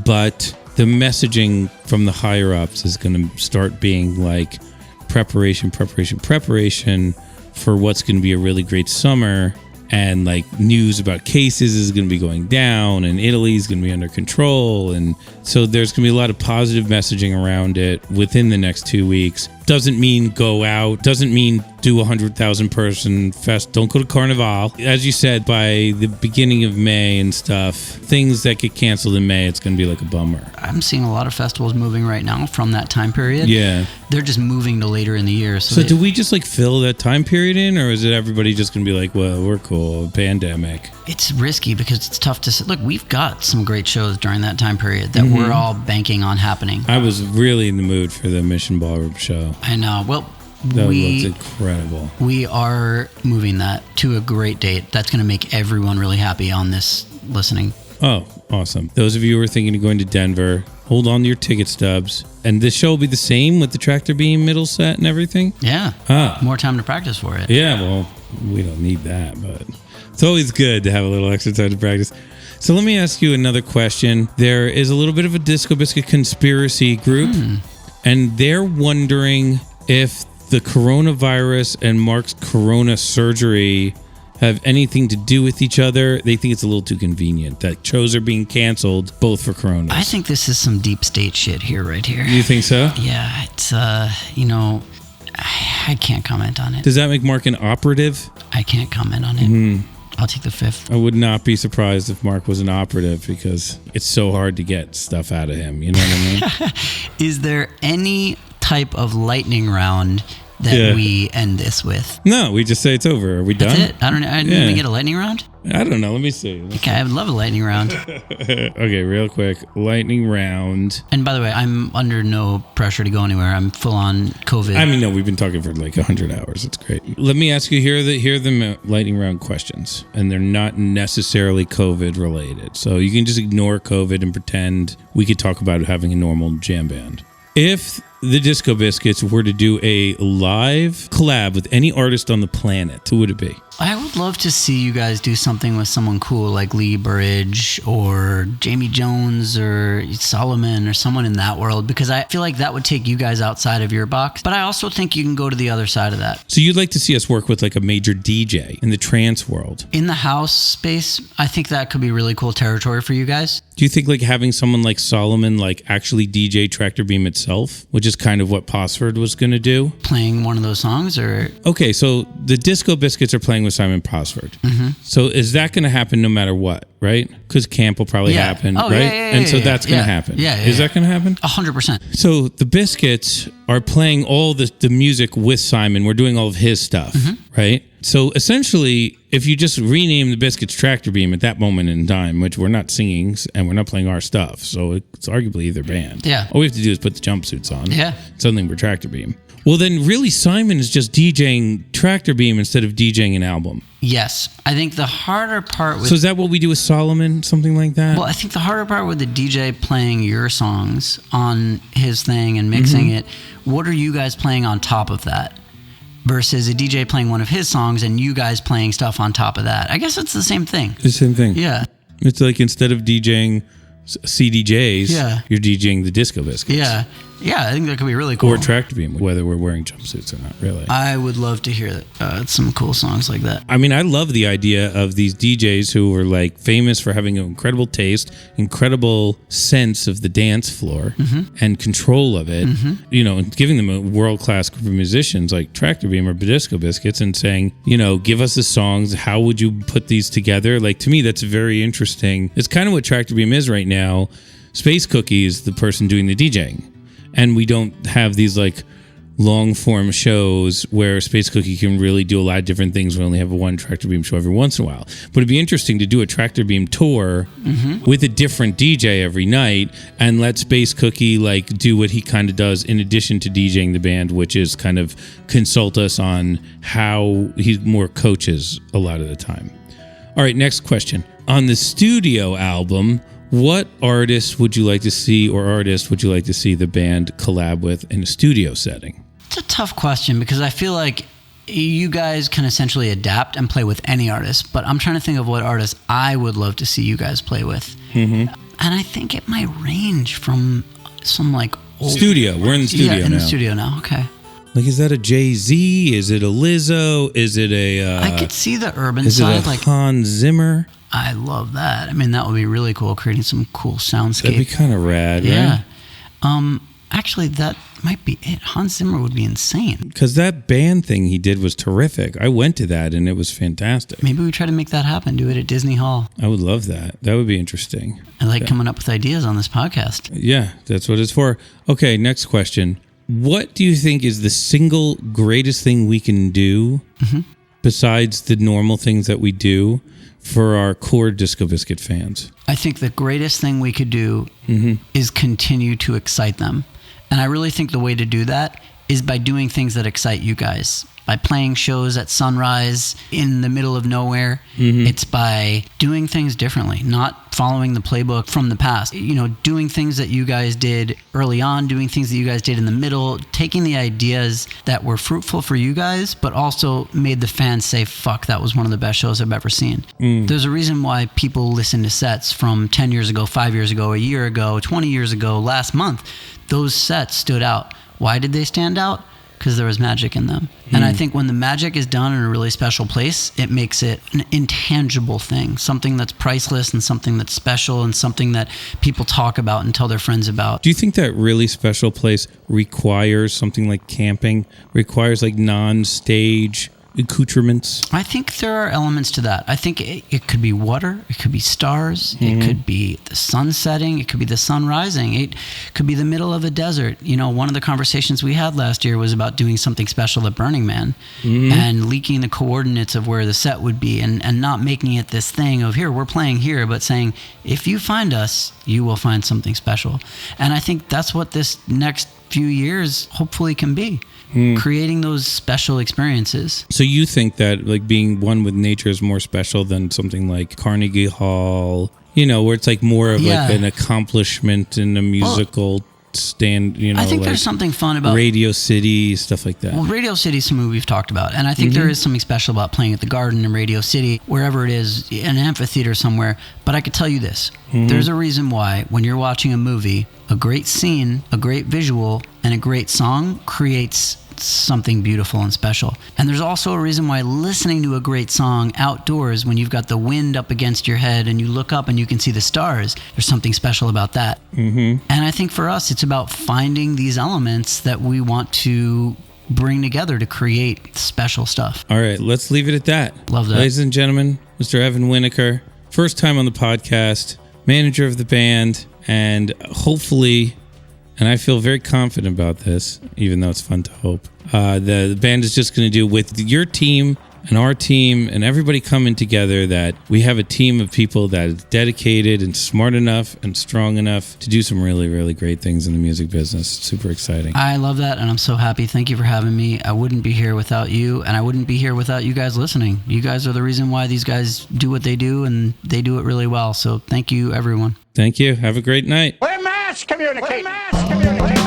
but the messaging from the higher ups is going to start being like preparation for what's going to be a really great summer. And like news about cases is going to be going down, and Italy's going to be under control, and So there's going to be a lot of positive messaging around it within the next 2 weeks. Doesn't mean go out. Doesn't mean do 100,000 person fest. Don't go to Carnival. As you said, by the beginning of May and stuff, things that get canceled in May, it's going to be like a bummer. I'm seeing a lot of festivals moving right now from that time period. Yeah. They're just moving to later in the year. So do we just like fill that time period in, or is it everybody just going to be like, well, we're cool, pandemic? It's risky because it's tough to say. Look, we've got some great shows during that time period that we're all banking on happening. I was really in the mood for the Mission Ballroom show. I know. Well, that looks incredible. We are moving that to a great date. That's going to make everyone really happy on this listening. Oh, awesome. Those of you who are thinking of going to Denver, hold on to your ticket stubs. And this show will be the same with the tractor beam middle set and everything? Yeah. More time to practice for it. Yeah, well, we don't need that, but it's always good to have a little extra time to practice. So let me ask you another question. There is a little bit of a Disco Biscuit conspiracy group, and they're wondering if the coronavirus and Mark's corona surgery have anything to do with each other. They think it's a little too convenient that shows are being canceled both for corona. I think this is some deep state shit here, right here. You think so? Yeah, it's, I can't comment on it. Does that make Mark an operative? I can't comment on it. I'll take the fifth. I would not be surprised if Mark was an operative because it's so hard to get stuff out of him. You know what I mean? Is there any type of lightning round that we end this with? No, we just say it's over. Are we done? That's it? I don't know. Did we get a lightning round? I don't know. Let me see. Okay, I would love a lightning round. Okay, real quick. Lightning round. And by the way, I'm under no pressure to go anywhere. I'm full on COVID. I mean, no, we've been talking for like 100 hours. It's great. Let me ask you, here are the lightning round questions. And they're not necessarily COVID related. So you can just ignore COVID and pretend we could talk about having a normal jam band. If the Disco Biscuits were to do a live collab with any artist on the planet, who would it be? I would love to see you guys do something with someone cool like Lee Burridge or Jamie Jones or Solomon or someone in that world, because I feel like that would take you guys outside of your box. But I also think you can go to the other side of that. So you'd like to see us work with like a major DJ in the trance world? In the house space, I think that could be really cool territory for you guys. Do you think like having someone like Solomon like actually DJ Tractor Beam itself, which is kind of what Posford was going to do? Playing one of those songs or... Okay, so the Disco Biscuits are playing with Simon Posford. So is that going to happen no matter what, right? Because camp will probably happen, right? And so that's going to happen. Is that going to happen? 100%. So the Biscuits are playing all the music with Simon. We're doing all of his stuff, right? So essentially, if you just rename the Biscuits Tractor Beam at that moment in time, which we're not singing and we're not playing our stuff, so it's arguably either band. Yeah. All we have to do is put the jumpsuits on. Yeah. Suddenly we're Tractor Beam. Well, then really Simon is just DJing Tractor Beam instead of DJing an album. Yes. I think the harder part with... So is that what we do with Solomon? Something like that? Well, I think the harder part with the DJ playing your songs on his thing and mixing it, what are you guys playing on top of that? Versus a DJ playing one of his songs and you guys playing stuff on top of that. I guess it's the same thing. The same thing. Yeah. It's like instead of DJing CDJs, you're DJing the Disco Biscuits. Yeah. Yeah, I think that could be really cool. Or Tractor Beam, whether we're wearing jumpsuits or not, really. I would love to hear some cool songs like that. I mean, I love the idea of these DJs who are like famous for having an incredible taste, incredible sense of the dance floor and control of it, you know, and giving them a world-class group of musicians like Tractor Beam or Disco Biscuits and saying, you know, give us the songs. How would you put these together? Like, to me, that's very interesting. It's kind of what Tractor Beam is right now. Space Cookie is the person doing the DJing. And we don't have these like long form shows where Space Cookie can really do a lot of different things. We only have a one Tractor Beam show every once in a while. But it'd be interesting to do a Tractor Beam tour with a different DJ every night and let Space Cookie like do what he kind of does in addition to DJing the band, which is kind of consult us on how he more coaches a lot of the time. All right, next question. On the studio album, what artist would you like to see the band collab with in a studio setting? It's a tough question because I feel like you guys can essentially adapt and play with any artist, but I'm trying to think of what artist I would love to see you guys play with. And I think it might range from some like old... Studio. We're in the studio now. Yeah, in the studio now. Okay. Like, is that a Jay-Z? Is it a Lizzo? Is it a... I could see the urban is side. It a Hans Zimmer? I love that. I mean, that would be really cool, creating some cool soundscape. That'd be kind of rad, yeah. right? Actually, that might be it. Hans Zimmer would be insane. Because that band thing he did was terrific. I went to that, and it was fantastic. Maybe we try to make that happen, do it at Disney Hall. I would love that. That would be interesting. I like coming up with ideas on this podcast. Yeah, that's what it's for. Okay, next question. What do you think is the single greatest thing we can do besides the normal things that we do for our core Disco Biscuit fans? I think the greatest thing we could do is continue to excite them. And I really think the way to do that is by doing things that excite you guys. By playing shows at sunrise in the middle of nowhere. It's by doing things differently, not following the playbook from the past. You know, doing things that you guys did early on, doing things that you guys did in the middle, taking the ideas that were fruitful for you guys, but also made the fans say, fuck, that was one of the best shows I've ever seen. There's a reason why people listen to sets from 10 years ago, 5 years ago, a year ago, 20 years ago, last month. Those sets stood out. Why did they stand out? Because there was magic in them. And I think when the magic is done in a really special place, it makes it an intangible thing, something that's priceless and something that's special and something that people talk about and tell their friends about. Do you think that really special place requires something like camping, requires like non-stage accoutrements? I think there are elements to that. I think it could be water, it could be stars, it could be the sun setting, it could be the sun rising, it could be the middle of a desert. You know, one of the conversations we had last year was about doing something special at Burning Man and leaking the coordinates of where the set would be and not making it this thing of here, we're playing here, but saying, if you find us, you will find something special. And I think that's what this next few years hopefully can be. Creating those special experiences. So you think that like being one with nature is more special than something like Carnegie Hall, you know, where it's like more of like an accomplishment in a musical stand, you know, I think like there's something fun about Radio City, stuff like that. Well, Radio City is something we've talked about, and I think there is something special about playing at the Garden in Radio City, wherever it is, in an amphitheater somewhere. But I could tell you this, there's a reason why when you're watching a movie, a great scene, a great visual, and a great song creates something beautiful and special. And there's also a reason why listening to a great song outdoors, when you've got the wind up against your head and you look up and you can see the stars, there's something special about that. And I think for us, it's about finding these elements that we want to bring together to create special stuff. All right, let's leave it at that. Love that. Ladies and gentlemen, Mr. Evan Winiker, first time on the podcast, manager of the band, and hopefully, and I feel very confident about this, even though it's fun to hope, the band is just going to do with your team and our team and everybody coming together, that we have a team of people that is dedicated and smart enough and strong enough to do some really, really great things in the music business. Super exciting. I love that, and I'm so happy. Thank you for having me. I wouldn't be here without you, and I wouldn't be here without you guys listening. You guys are the reason why these guys do what they do, and they do it really well. So thank you, everyone. Thank you. Have a great night. We're mass communication. We're mass communication.